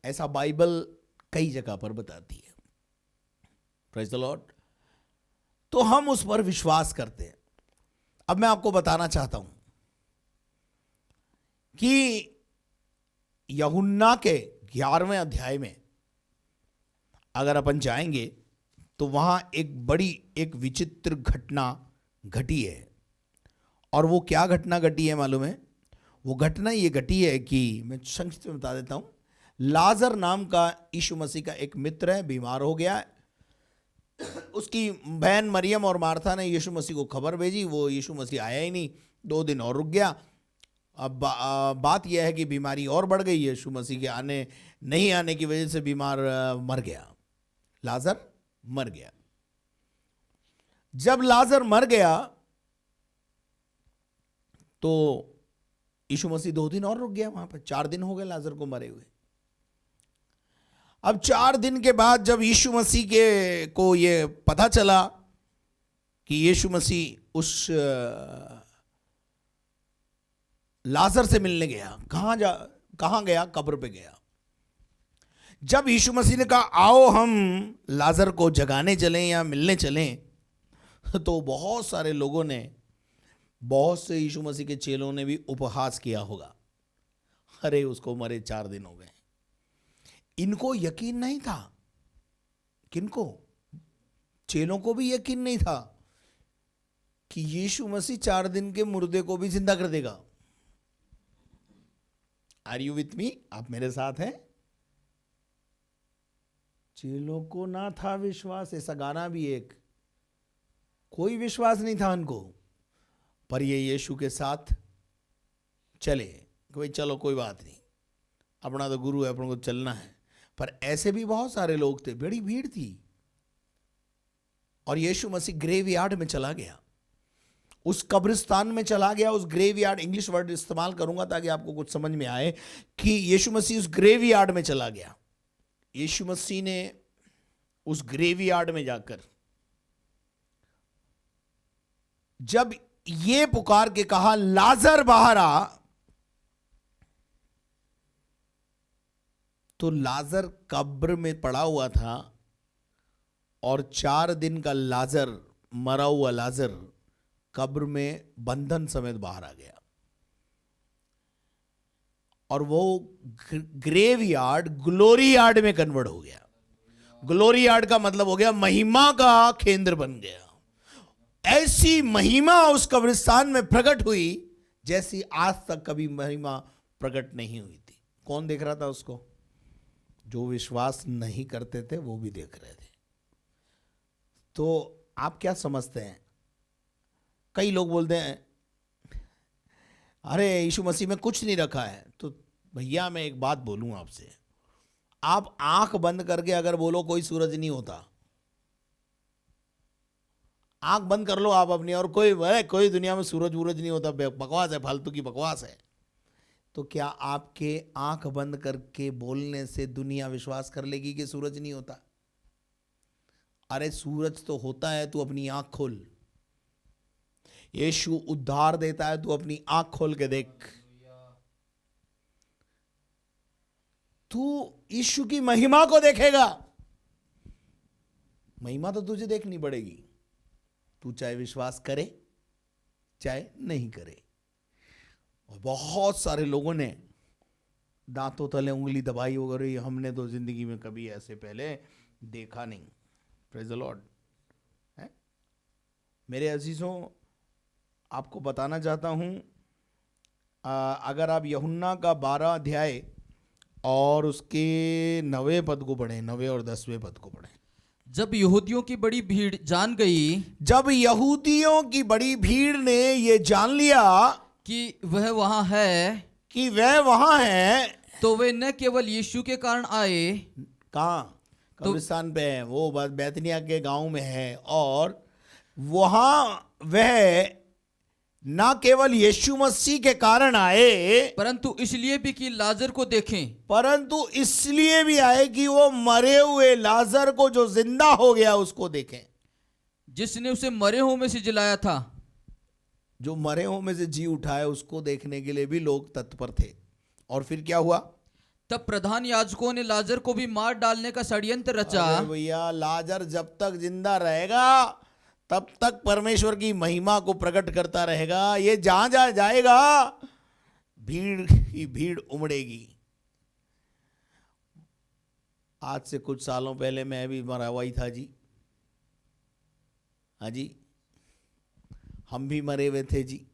ऐसा बाइबल कई जगह पर बताती है। Praise the Lord. तो हम उस पर विश्वास करते हैं। अब मैं आपको बताना चाहता हूं कि यूहन्ना के 11वें अध्याय में अगर अपन जाएंगे तो वहां एक विचित्र घटना घटी है। और वो क्या घटना घटी है मालूम है? वो घटना ये घटी है कि मैं संक्षिप्त में बता देता हूं। लाजर नाम का यीशु मसीह का एक मित्र है, बीमार हो गया है। उसकी बहन मरियम और मार्था ने यीशु मसीह को खबर भेजी, वो यीशु मसीह आया ही नहीं, 2 दिन और रुक गया। अब बात यह है कि बीमारी और बढ़ गई। यीशु मसीह के नहीं आने की वजह से बीमार मर गया, लाजर मर गया। जब लाजर मर गया तो यीशु मसीह 2 दिन और रुक गया वहां पर। 4 दिन हो गए लाजर को मरे हुए। अब 4 दिन के बाद जब यीशु मसीह को ये पता चला कि यीशु मसीह उस लाजर से मिलने गया, कहां गया? कब्र पे गया। जब यीशु मसीह ने कहा आओ हम लाजर को जगाने चलें या मिलने चलें, तो बहुत सारे लोगों ने, बहुत से यीशु मसीह के चेलों ने भी उपहास किया होगा। अरे उसको मरे 4 दिन हो गए, इनको यकीन नहीं था। किनको? चेलों को भी यकीन नहीं था कि यीशु मसीह 4 दिन के मुर्दे को भी जिंदा कर देगा। Are you with me? आप मेरे साथ हैं? चेलों को ना था विश्वास। ऐसा गाना भी एक, कोई विश्वास नहीं था उनको, पर ये यीशु के साथ चले कि भाई चलो कोई बात नहीं, अपना तो गुरु है, अपन को चलना है। पर ऐसे भी बहुत सारे लोग थे, बड़ी भीड़ थी। और यीशु मसीह ग्रेवयार्ड में चला गया, उस कब्रिस्तान में चला गया। उस ग्रेवयार्ड, इंग्लिश वर्ड इस्तेमाल करूंगा ताकि आपको कुछ समझ में आए कि यीशु मसीह उस ग्रेवयार्ड में चला गया। यीशु मसीह ने उस ग्रेवयार्ड में जाकर जब ये पुकार के कहा लाजर बाहर आ, तो लाजर कब्र में पड़ा हुआ था और 4 दिन का लाजर, मरा हुआ लाजर कब्र में बंधन समेत बाहर आ गया। और वो ग्रेव यार्ड ग्लोरी यार्ड में कन्वर्ट हो गया। ग्लोरी यार्ड का मतलब हो गया महिमा का केंद्र बन गया। ऐसी महिमा उस कब्रिस्तान में प्रकट हुई जैसी आज तक कभी महिमा प्रकट नहीं हुई थी। कौन देख रहा था उसको? जो विश्वास नहीं करते थे वो भी देख रहे थे। तो आप क्या समझते हैं? कई लोग बोलते हैं अरे यीशु मसीह में कुछ नहीं रखा है। तो भैया मैं एक बात बोलूं आपसे, आप आंख बंद करके अगर बोलो कोई सूरज नहीं होता, आंख बंद कर लो आप अपनी, और कोई दुनिया में सूरज वूरज नहीं होता, बकवास है, फालतू की बकवास है, तो क्या आपके आंख बंद करके बोलने से दुनिया विश्वास कर लेगी कि सूरज नहीं होता? अरे सूरज तो होता है, तू अपनी आंख खोल। यीशु उद्धार देता है, तू अपनी आंख खोल के देख। तू यीशु की महिमा को देखेगा। महिमा तो तुझे देखनी पड़ेगी, तू चाहे विश्वास करे चाहे नहीं करे। और बहुत सारे लोगों ने दांतों तले उंगली दबाई वगैरह, हमने तो जिंदगी में कभी ऐसे पहले देखा नहीं। Praise the Lord. मेरे अजीजों, आपको बताना चाहता हूं, अगर आप यूहन्ना का 12 अध्याय और उसके 9वें पद को पढ़ें, 9वें और 10वें पद को पढ़ें। जब यहूदियों की बड़ी भीड़ जान गई, जब यहूदियों की बड़ी भीड़ ने ये जान लिया कि वह वहां है, कि वह वहां है, तो वे न केवल यीशु के कारण आए। कहां? कब्रिस्तान पे है वो, बैतनिया के गांव में है। और वहां वह ना केवल यीशु मसीह के कारण आए, परंतु इसलिए भी कि लाजर को देखें, परंतु इसलिए भी आए कि वो मरे हुए लाजर को जो जिंदा हो गया उसको देखें, जिसने उसे मरे हुओं में से जिलाया था। जो मरे हुओं में से जी उठाए उसको देखने के लिए भी लोग तत्पर थे। और फिर क्या हुआ? तब प्रधान याजकों ने लाजर को भी मार डालने का षड्यंत्र रचा। अरे भैया, लाजर जब तक जिंदा रहेगा तब तक परमेश्वर की महिमा को प्रकट करता रहेगा। ये जहां जहां जाएगा भीड़ ही भीड़ उमड़ेगी। आज से कुछ सालों पहले मैं भी मरा हुआ ही था जी। हाँ जी, हम भी मरे हुए थे जी।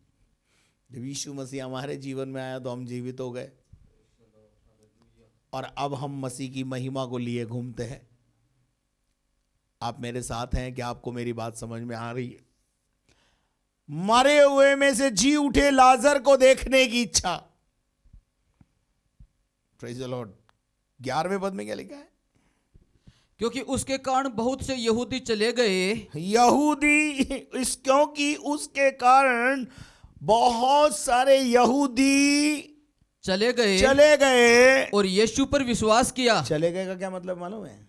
जब यीशु मसीह हमारे जीवन में आया तो हम जीवित हो गए, और अब हम मसीह की महिमा को लिए घूमते हैं। आप मेरे साथ हैं? क्या आपको मेरी बात समझ में आ रही है? मरे हुए में से जी उठे लाजर को देखने की इच्छा। Praise the Lord. 11वें पद में क्या लिखा है? क्योंकि उसके कारण बहुत से यहूदी चले गए। क्योंकि उसके कारण बहुत सारे यहूदी चले गए और यीशु पर विश्वास किया। चले गए का क्या मतलब मालूम है?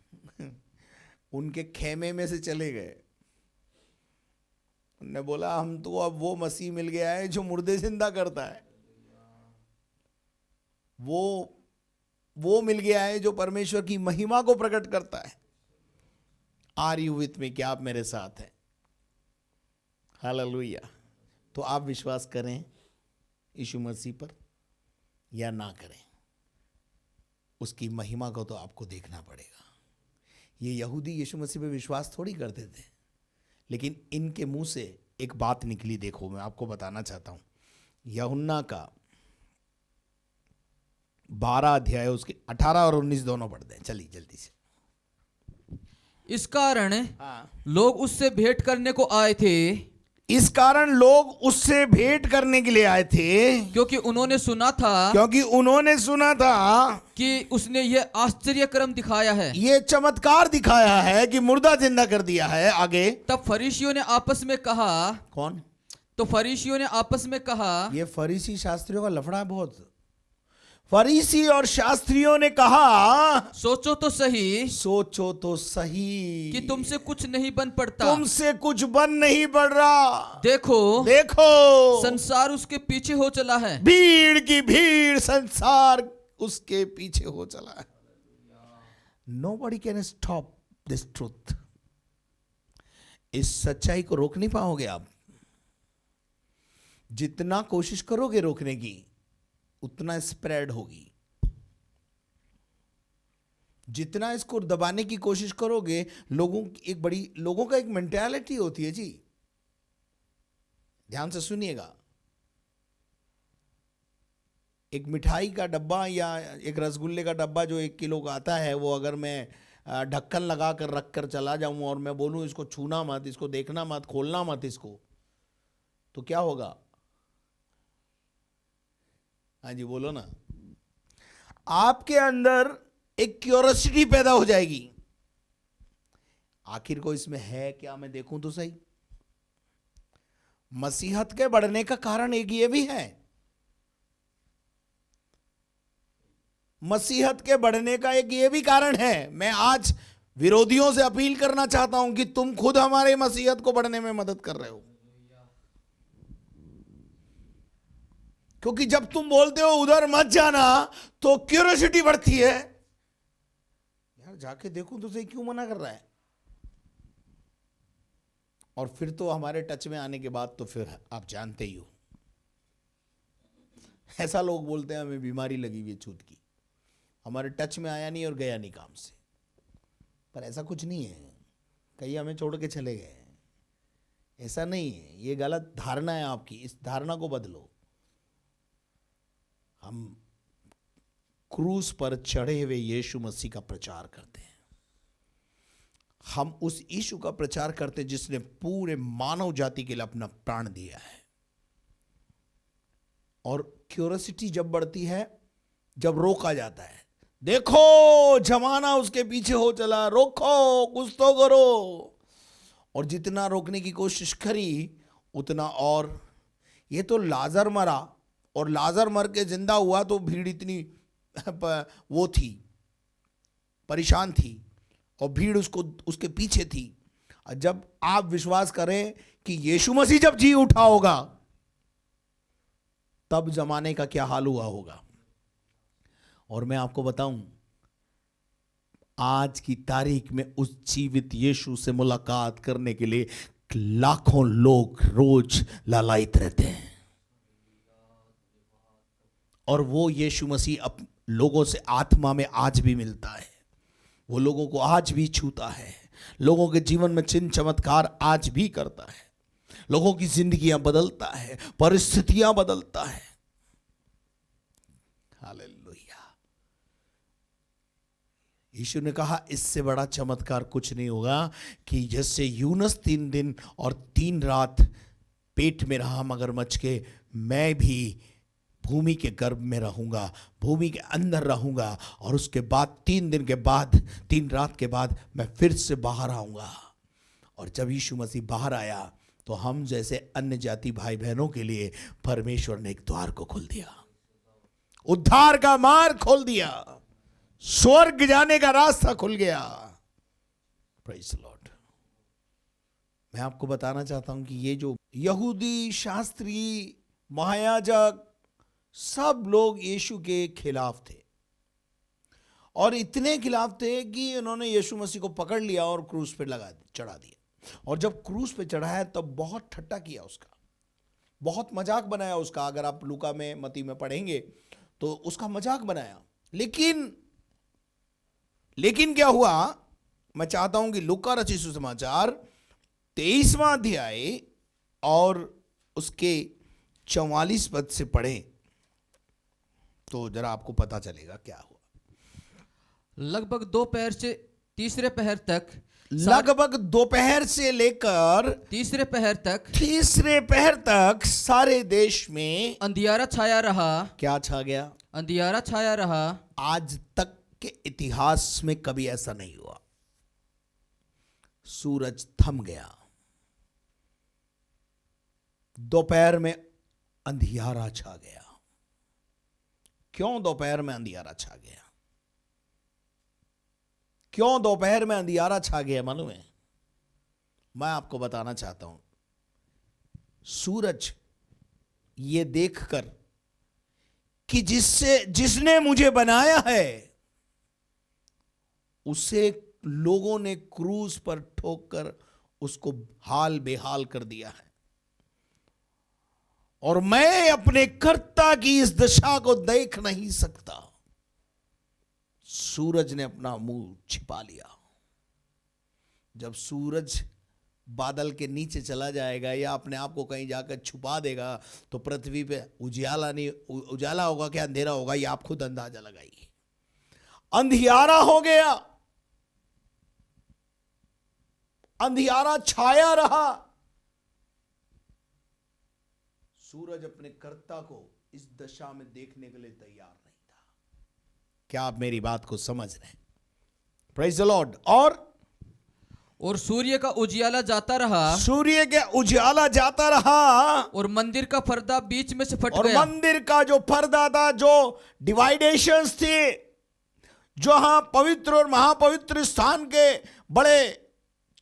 उनके खेमे में से चले गए। उन्होंने बोला हम तो अब वो मसीह मिल गया है जो मुर्दे जिंदा करता है, वो मिल गया है जो परमेश्वर की महिमा को प्रकट करता है। Are you with me? क्या आप मेरे साथ हैं? हालेलुया। तो आप विश्वास करें यीशु मसीह पर या ना करें, उसकी महिमा को तो आपको देखना पड़ेगा। ये यहूदी यीशु मसीह पे विश्वास थोड़ी करते थे, लेकिन इनके मुंह से एक बात निकली। देखो, मैं आपको बताना चाहता हूं, यूहन्ना का 12 अध्याय उसके 18 और 19 दोनों पढ़ते हैं। चलिए जल्दी से। इस कारण हाँ, लोग उससे भेंट करने को आए थे, इस कारण लोग उससे भेंट करने के लिए आए थे, क्योंकि उन्होंने सुना था क्योंकि उन्होंने सुना था कि उसने यह आश्चर्य कर्म दिखाया है। ये चमत्कार दिखाया है कि मुर्दा जिंदा कर दिया है। आगे, तब फरीसियों ने आपस में कहा, कौन? तो फरीसियों ने आपस में कहा, ये फरीसी शास्त्रियों का लफड़ा है बहुत। फरीसी और शास्त्रियों ने कहा, सोचो तो सही सोचो तो सही कि तुमसे कुछ नहीं बन पड़ता। तुमसे कुछ बन नहीं पड़ रहा। देखो देखो, संसार उसके पीछे हो चला है। भीड़ की भीड़, संसार उसके पीछे हो चला है। Nobody can stop this truth। इस सच्चाई को रोक नहीं पाओगे आप। जितना कोशिश करोगे रोकने की, उतना स्प्रेड होगी। जितना इसको दबाने की कोशिश करोगे, लोगों का एक मेंटालिटी होती है जी। ध्यान से सुनिएगा। एक मिठाई का डब्बा या एक रसगुल्ले का डब्बा जो 1 किलो का आता है, वो अगर मैं ढक्कन लगा कर रख कर चला जाऊं और मैं बोलूं इसको छूना मत, इसको देखना मत, खोलना मत इसको, तो क्या होगा? हाँ जी, बोलो ना। आपके अंदर एक क्यूरियोसिटी पैदा हो जाएगी। आखिर को इसमें है क्या, मैं देखूं तो सही। मसीहत के बढ़ने का कारण एक ये भी है। मसीहत के बढ़ने का एक ये भी कारण है। मैं आज विरोधियों से अपील करना चाहता हूं कि तुम खुद हमारे मसीहत को बढ़ने में मदद कर रहे हो। क्योंकि जब तुम बोलते हो उधर मत जाना, तो क्यूरियोसिटी बढ़ती है। यार जाके देखूं तो सही, क्यों मना कर रहा है? और फिर तो हमारे टच में आने के बाद तो फिर आप जानते ही हो, ऐसा लोग बोलते हैं हमें बीमारी लगी हुई है छूत की, हमारे टच में आया नहीं और गया नहीं काम से। पर ऐसा कुछ नहीं है, कहीं हमें छोड़ के चले गए, ऐसा नहीं है। ये गलत धारणा है आपकी, इस धारणा को बदलो। हम क्रूस पर चढ़े हुए यीशु मसीह का प्रचार करते हैं। हम उस यीशु का प्रचार करते हैं जिसने पूरे मानव जाति के लिए अपना प्राण दिया है। और क्यूरियोसिटी जब बढ़ती है, जब रोका जाता है, देखो जमाना उसके पीछे हो चला, रोको, कुछ तो करो। और जितना रोकने की कोशिश करी उतना और। ये तो लाजर मरा, और लाजर मर के जिंदा हुआ तो भीड़ इतनी वो थी, परेशान थी, और भीड़ उसके पीछे थी। जब आप विश्वास करें कि यीशु मसीह जब जी उठा होगा, तब जमाने का क्या हाल हुआ होगा। और मैं आपको बताऊं, आज की तारीख में उस जीवित यीशु से मुलाकात करने के लिए लाखों लोग रोज लालायित रहते हैं। और वो यीशु मसीह लोगों से आत्मा में आज भी मिलता है। वो लोगों को आज भी छूता है, लोगों के जीवन में चिन्ह चमत्कार आज भी करता है, लोगों की जिंदगियां बदलता है, परिस्थितियां बदलता है। हालेलुया। यीशु ने कहा इससे बड़ा चमत्कार कुछ नहीं होगा कि जैसे यूनस 3 दिन और 3 रात पेट में रहा मगरमच्छ के, मैं भी भूमि के गर्भ में रहूंगा, भूमि के अंदर रहूंगा, और उसके बाद 3 दिन के बाद, 3 रात के बाद मैं फिर से बाहर आऊंगा। और जब यीशु मसीह बाहर आया तो हम जैसे अन्य जाति भाई बहनों के लिए परमेश्वर ने एक द्वार को खोल दिया, उद्धार का मार्ग खोल दिया, स्वर्ग जाने का रास्ता खुल गया। Praise the Lord. मैं आपको बताना चाहता हूं कि ये जो यहूदी शास्त्री, महायाजक, सब लोग यीशु के खिलाफ थे, और इतने खिलाफ थे कि उन्होंने यीशु मसीह को पकड़ लिया और क्रूस पे चढ़ा दिया। और जब क्रूस पे चढ़ाया तब बहुत ठट्टा किया उसका, बहुत मजाक बनाया उसका। अगर आप लूका में, मती में पढ़ेंगे तो उसका मजाक बनाया। लेकिन लेकिन क्या हुआ, मैं चाहता हूं कि लूका रचित सुसमाचार 23वां अध्याय और उसके 44 पद से पढ़ें तो जरा आपको पता चलेगा क्या हुआ। लगभग दोपहर से तीसरे पहर तक, लगभग दोपहर से लेकर तीसरे पहर तक सारे देश में अंधियारा छाया रहा। क्या छा गया? अंधियारा छाया रहा। आज तक के इतिहास में कभी ऐसा नहीं हुआ। सूरज थम गया, दोपहर में अंधियारा छा गया। क्यों दोपहर में अंधियारा छा गया? क्यों दोपहर में अंधियारा छा गया मालूम है? मैं आपको बताना चाहता हूं। सूरज ये देखकर कि जिसने मुझे बनाया है उसे लोगों ने क्रूज पर ठोककर उसको हाल बेहाल कर दिया है, और मैं अपने कर्ता की इस दशा को देख नहीं सकता। सूरज ने अपना मुंह छिपा लिया। जब सूरज बादल के नीचे चला जाएगा या अपने आप को कहीं जाकर छुपा देगा तो पृथ्वी पे उजाला होगा क्या अंधेरा होगा, ये आप खुद अंदाजा लगाइए। अंधियारा हो गया, अंधियारा छाया रहा। सूरज अपने कर्ता को इस दशा में देखने के लिए तैयार नहीं था। क्या आप मेरी बात को समझ रहे हैं? Praise the Lord. और सूर्य का उजियाला जाता रहा। सूर्य के उजियाला जाता रहा, और मंदिर का पर्दा बीच में से फट और गया। मंदिर का जो पर्दा था, जो डिवाइडेशंस थे, जहां पवित्र और महापवित्र स्थान के बड़े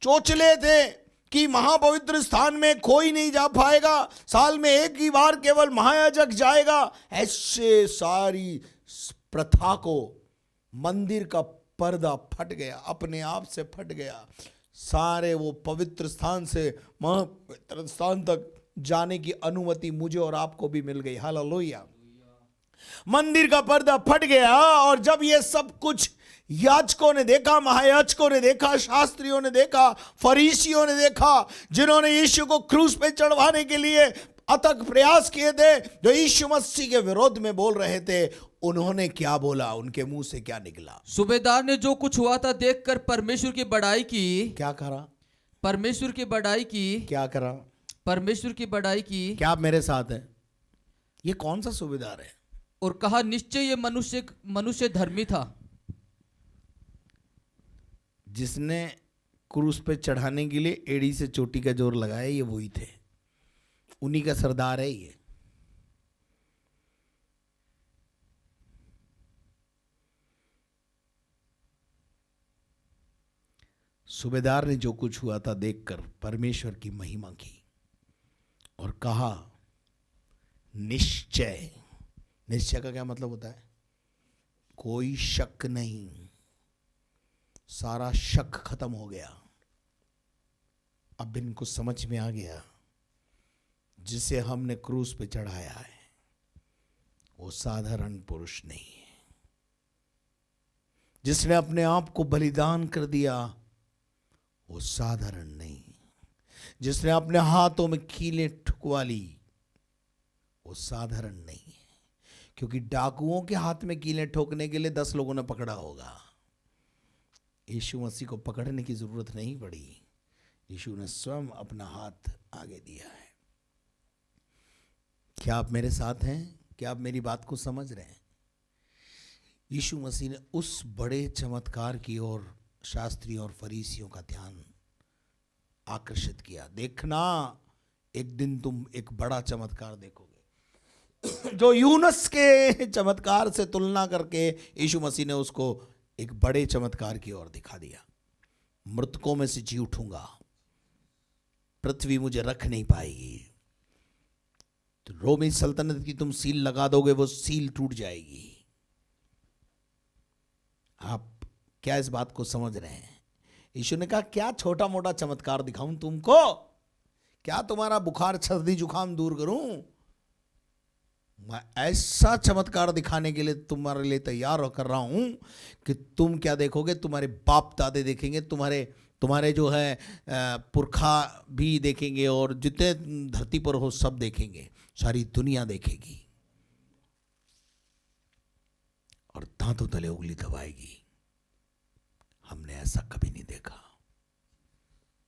चोचले थे कि महापवित्र स्थान में कोई नहीं जा पाएगा, साल में एक ही बार केवल महायाजक जाएगा, ऐसे सारी प्रथा को मंदिर का पर्दा फट गया, अपने आप से फट गया। सारे वो पवित्र स्थान से महापवित्र स्थान तक जाने की अनुमति मुझे और आपको भी मिल गई। हालेलुया। मंदिर का पर्दा फट गया, और जब ये सब कुछ याजकों ने देखा, महायाजकों ने देखा, शास्त्रियों ने देखा, फरीसियों ने देखा, जिन्होंने यीशु को क्रूस पे चढ़वाने के लिए अथक प्रयास किए थे, जो यीशु मसीह के विरोध में बोल रहे थे, उन्होंने क्या बोला? उनके मुंह से क्या निकला? सूबेदार ने जो कुछ हुआ था देखकर परमेश्वर की बड़ाई की। क्या करा? परमेश्वर की बड़ाई की। क्या करा? परमेश्वर की बड़ाई की। क्या आप मेरे साथ हैं? ये कौन सा सूबेदार है? और कहा, निश्चय ये मनुष्य धर्मी था। जिसने क्रूस पे चढ़ाने के लिए एड़ी से चोटी का जोर लगाया, ये वही थे, उन्हीं का सरदार है ये। सूबेदार ने जो कुछ हुआ था देखकर परमेश्वर की महिमा की और कहा, निश्चय। निश्चय का क्या मतलब होता है? कोई शक नहीं। सारा शक खत्म हो गया। अब इनको समझ में आ गया, जिसे हमने क्रूस पे चढ़ाया है वो साधारण पुरुष नहीं है। जिसने अपने आप को बलिदान कर दिया वो साधारण नहीं। जिसने अपने हाथों में कीलें ठुकवा ली वो साधारण नहीं है, क्योंकि डाकुओं के हाथ में कीलें ठोकने के लिए 10 लोगों ने पकड़ा होगा। यीशु मसीह को पकड़ने की जरूरत नहीं पड़ी। यीशु ने स्वयं अपना हाथ आगे दिया है। क्या आप मेरे साथ हैं? क्या आप मेरी बात को समझ रहे हैं? यीशु मसीह ने उस बड़े चमत्कार की ओर शास्त्रियों और फरीसियों का ध्यान आकर्षित किया। देखना, एक दिन तुम एक बड़ा चमत्कार देखोगे। जो यूनुस के चमत्कार से तुलना करके यीशु मसीह ने उसको एक बड़े चमत्कार की ओर दिखा दिया। मृतकों में से जी उठूंगा, पृथ्वी मुझे रख नहीं पाएगी। तो रोमी सल्तनत की तुम सील लगा दोगे, वो सील टूट जाएगी। आप क्या इस बात को समझ रहे हैं? यीशु ने कहा, क्या छोटा मोटा चमत्कार दिखाऊं तुमको? क्या तुम्हारा बुखार सर्दी जुकाम दूर करूं? मैं ऐसा चमत्कार दिखाने के लिए तुम्हारे लिए तैयार कर रहा हूं कि तुम क्या देखोगे, तुम्हारे बाप दादे देखेंगे, तुम्हारे जो है पुरखा भी देखेंगे, और जितने धरती पर हो सब देखेंगे, सारी दुनिया देखेगी और दांतों तले उंगली दबाएगी। हमने ऐसा कभी नहीं देखा।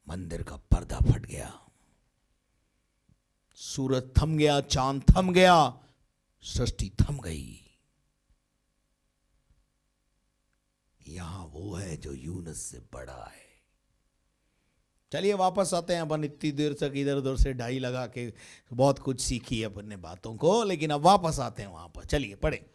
मंदिर का पर्दा फट गया, सूरज थम गया, चांद थम गया, सृष्टि थम गई। यहां वो है जो यूनुस से बड़ा है। चलिए वापस आते हैं। अपन इतनी देर तक इधर उधर से ढाई लगा के बहुत कुछ सीखी है अपन ने बातों को, लेकिन अब वापस आते हैं वहां पर। चलिए पढ़े।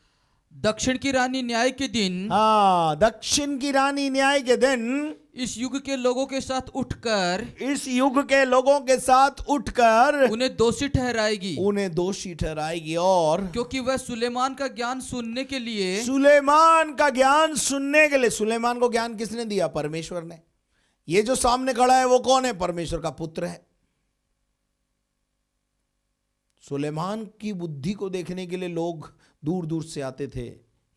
दक्षिण की रानी न्याय के दिन, हाँ, दक्षिण की रानी न्याय के दिन इस युग के लोगों के साथ उठकर, इस युग के लोगों के साथ उठकर उन्हें दोषी ठहराएगी, उन्हें दोषी ठहराएगी। और क्योंकि वह सुलेमान का ज्ञान सुनने के लिए, सुलेमान का ज्ञान सुनने के लिए। सुलेमान को ज्ञान किसने दिया? परमेश्वर ने। ये जो सामने खड़ा है वो कौन है? परमेश्वर का पुत्र है। सुलेमान की बुद्धि को देखने के लिए लोग दूर दूर से आते थे।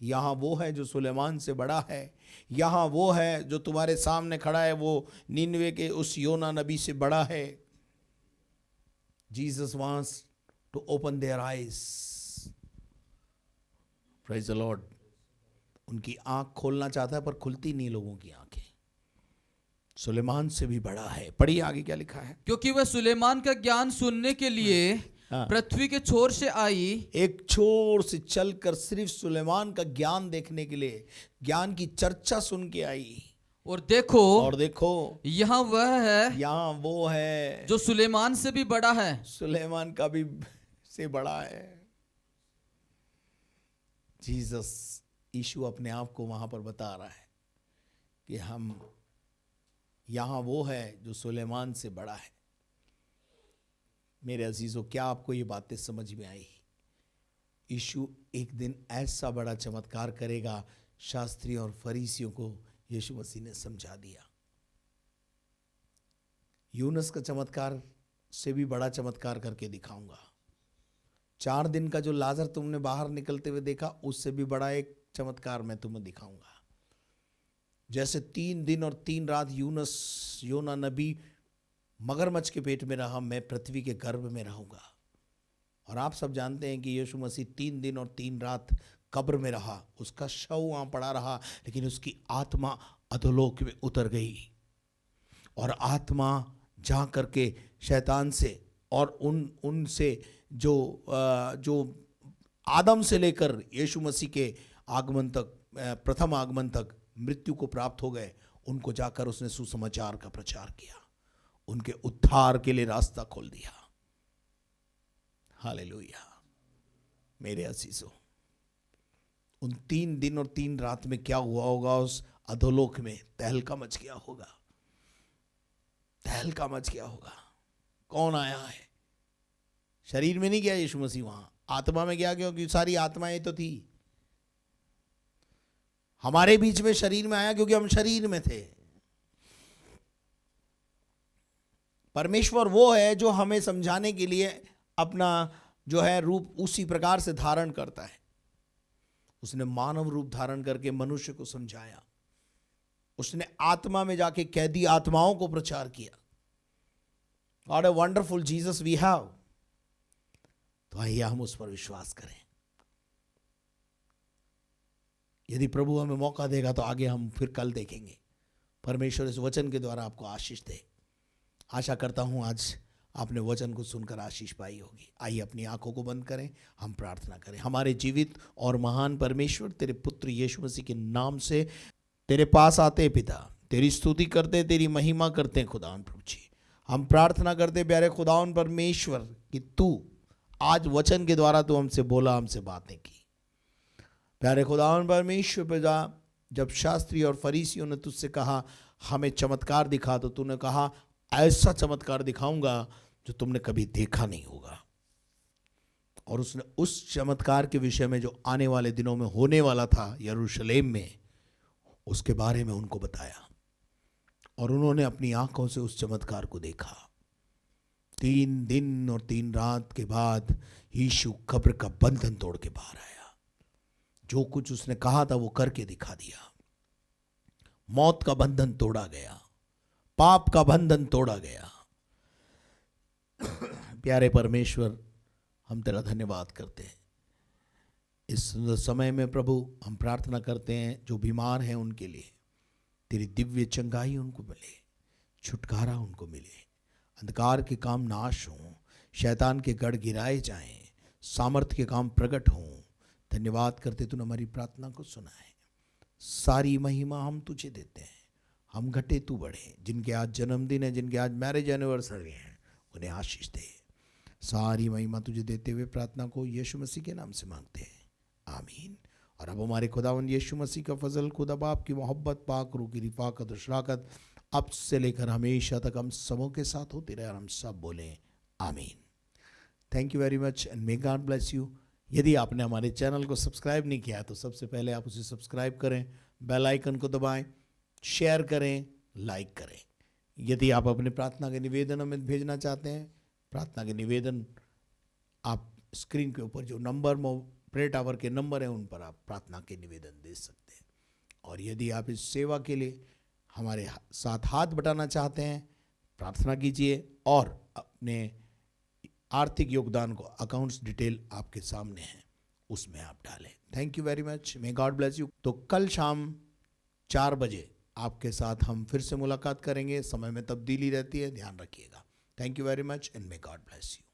यहां वो है जो सुलेमान से बड़ा है। यहां वो है जो तुम्हारे सामने खड़ा है, वो निनवे के उस योना नबी से बड़ा है। Jesus wants to open their eyes. Praise the Lord. उनकी आंख खोलना चाहता है पर खुलती नहीं लोगों की आंखें। सुलेमान से भी बड़ा है। पढ़िए आगे क्या लिखा है। क्योंकि वह सुलेमान का ज्ञान सुनने के लिए पृथ्वी के छोर से आई। एक छोर से चलकर सिर्फ सुलेमान का ज्ञान देखने के लिए, ज्ञान की चर्चा सुन के आई। और देखो यहाँ वह है, यहाँ वो है जो सुलेमान से भी बड़ा है। सुलेमान का भी से बड़ा है। जीसस यीशु अपने आप को वहां पर बता रहा है कि हम, यहाँ वो है जो सुलेमान से बड़ा है। मेरे अजीजों, क्या आपको ये बातें समझ में आई? यीशु एक दिन ऐसा बड़ा चमत्कार करेगा, शास्त्री और फरीसियों को यीशु मसीह ने समझा दिया। यूनुस का चमत्कार से भी बड़ा चमत्कार करके दिखाऊंगा। 4 दिन का जो लाजर तुमने बाहर निकलते हुए देखा, उससे भी बड़ा एक चमत्कार मैं तुम्हें दिखाऊंगा। जैसे 3 दिन और 3 रात योना नबी मगरमच्छ के पेट में रहा, मैं पृथ्वी के गर्भ में रहूंगा। और आप सब जानते हैं कि यीशु मसीह 3 दिन और 3 रात कब्र में रहा। उसका शव वहां पड़ा रहा, लेकिन उसकी आत्मा अधोलोक में उतर गई। और आत्मा जा करके शैतान से और उनसे जो आदम से लेकर यीशु मसीह के आगमन तक, प्रथम आगमन तक मृत्यु को प्राप्त हो गए, उनको जाकर उसने सुसमाचार का प्रचार किया, उनके उद्धार के लिए रास्ता खोल दिया। हालेलुया। मेरे अजीजों, उन 3 दिन और 3 रात में क्या हुआ होगा? उस अधोलोक में तहलका मच गया होगा। तहलका मच गया होगा। कौन आया है? शरीर में नहीं गया यीशु मसीह, वहां आत्मा में गया, क्योंकि सारी आत्माएं तो थी। हमारे बीच में शरीर में आया क्योंकि हम शरीर में थे। परमेश्वर वो है जो हमें समझाने के लिए अपना जो है रूप उसी प्रकार से धारण करता है। उसने मानव रूप धारण करके मनुष्य को समझाया। उसने आत्मा में जाके कैदी आत्माओं को प्रचार किया। What a wonderful Jesus we have। तो आइए हम उस पर विश्वास करें। यदि प्रभु हमें मौका देगा तो आगे हम फिर कल देखेंगे। परमेश्वर इस वचन के द्वारा आपको आशीष दे। आशा करता हूं आज आपने वचन को सुनकर आशीष पाई होगी। आइए अपनी आंखों को बंद करें, हम प्रार्थना करें। हमारे जीवित और महान परमेश्वर, तेरे पुत्र यीशु मसीह के नाम से तेरे पास आते पिता, तेरी स्तुति करते, तेरी महिमा करते खुदावन प्रभु जी। हम प्रार्थना करते प्यारे खुदावन परमेश्वर कि तू आज वचन के द्वारा तू हमसे बोला, हमसे बातें की। प्यारे खुदावन परमेश्वर पिता, जब शास्त्री और फरीसियों ने तुझसे कहा हमें चमत्कार दिखा, तो तूने कहा ऐसा चमत्कार दिखाऊंगा जो तुमने कभी देखा नहीं होगा। और उसने उस चमत्कार के विषय में जो आने वाले दिनों में होने वाला था यरूशलेम में, उसके बारे में उनको बताया। और उन्होंने अपनी आंखों से उस चमत्कार को देखा। 3 दिन और 3 रात के बाद यीशु कब्र का बंधन तोड़ के बाहर आया। जो कुछ उसने कहा था वो करके दिखा दिया। मौत का बंधन तोड़ा गया, पाप का बंधन तोड़ा गया। प्यारे परमेश्वर, हम तेरा धन्यवाद करते हैं। इस सुंदर समय में प्रभु हम प्रार्थना करते हैं जो बीमार हैं उनके लिए तेरी दिव्य चंगाई उनको मिले, छुटकारा उनको मिले, अंधकार के काम नाश हों, शैतान के गढ़ गिराए जाएं, सामर्थ्य के काम प्रकट हों। धन्यवाद करते तूने हमारी प्रार्थना को सुना है। सारी महिमा हम तुझे देते हैं। हम घटे तू बढ़े। जिनके आज जन्मदिन है, जिनके आज मैरिज एनिवर्सरी है, उन्हें आशीष दे। सारी महिमा तुझे देते हुए प्रार्थना को यीशु मसीह के नाम से मांगते हैं, आमीन। और अब हमारे खुदावंद यीशु मसीह का फजल, खुदा बाप की मोहब्बत, पाक रूह की रिफाकत और शराकत अब से लेकर हमेशा तक हम सबों के साथ होती रहे। और हम सब बोलें आमीन। Thank you very much and may God bless you. यदि आपने हमारे चैनल को सब्सक्राइब नहीं किया तो सबसे पहले आप उसे सब्सक्राइब करें, बेल आइकन को दबाएं, शेयर करें, लाइक करें। यदि आप अपने प्रार्थना के निवेदन हमें भेजना चाहते हैं, प्रार्थना के निवेदन आप स्क्रीन के ऊपर जो नंबर प्रेयर टावर के नंबर हैं उन पर आप प्रार्थना के निवेदन दे सकते हैं। और यदि आप इस सेवा के लिए हमारे साथ हाथ बटाना चाहते हैं, प्रार्थना कीजिए और अपने आर्थिक योगदान को अकाउंट्स डिटेल आपके सामने है, उसमें आप डालें। Thank you very much, may God bless you. तो कल शाम 4 बजे आपके साथ हम फिर से मुलाकात करेंगे। समय में तब्दीली रहती है, ध्यान रखिएगा। Thank you very much and may God bless you.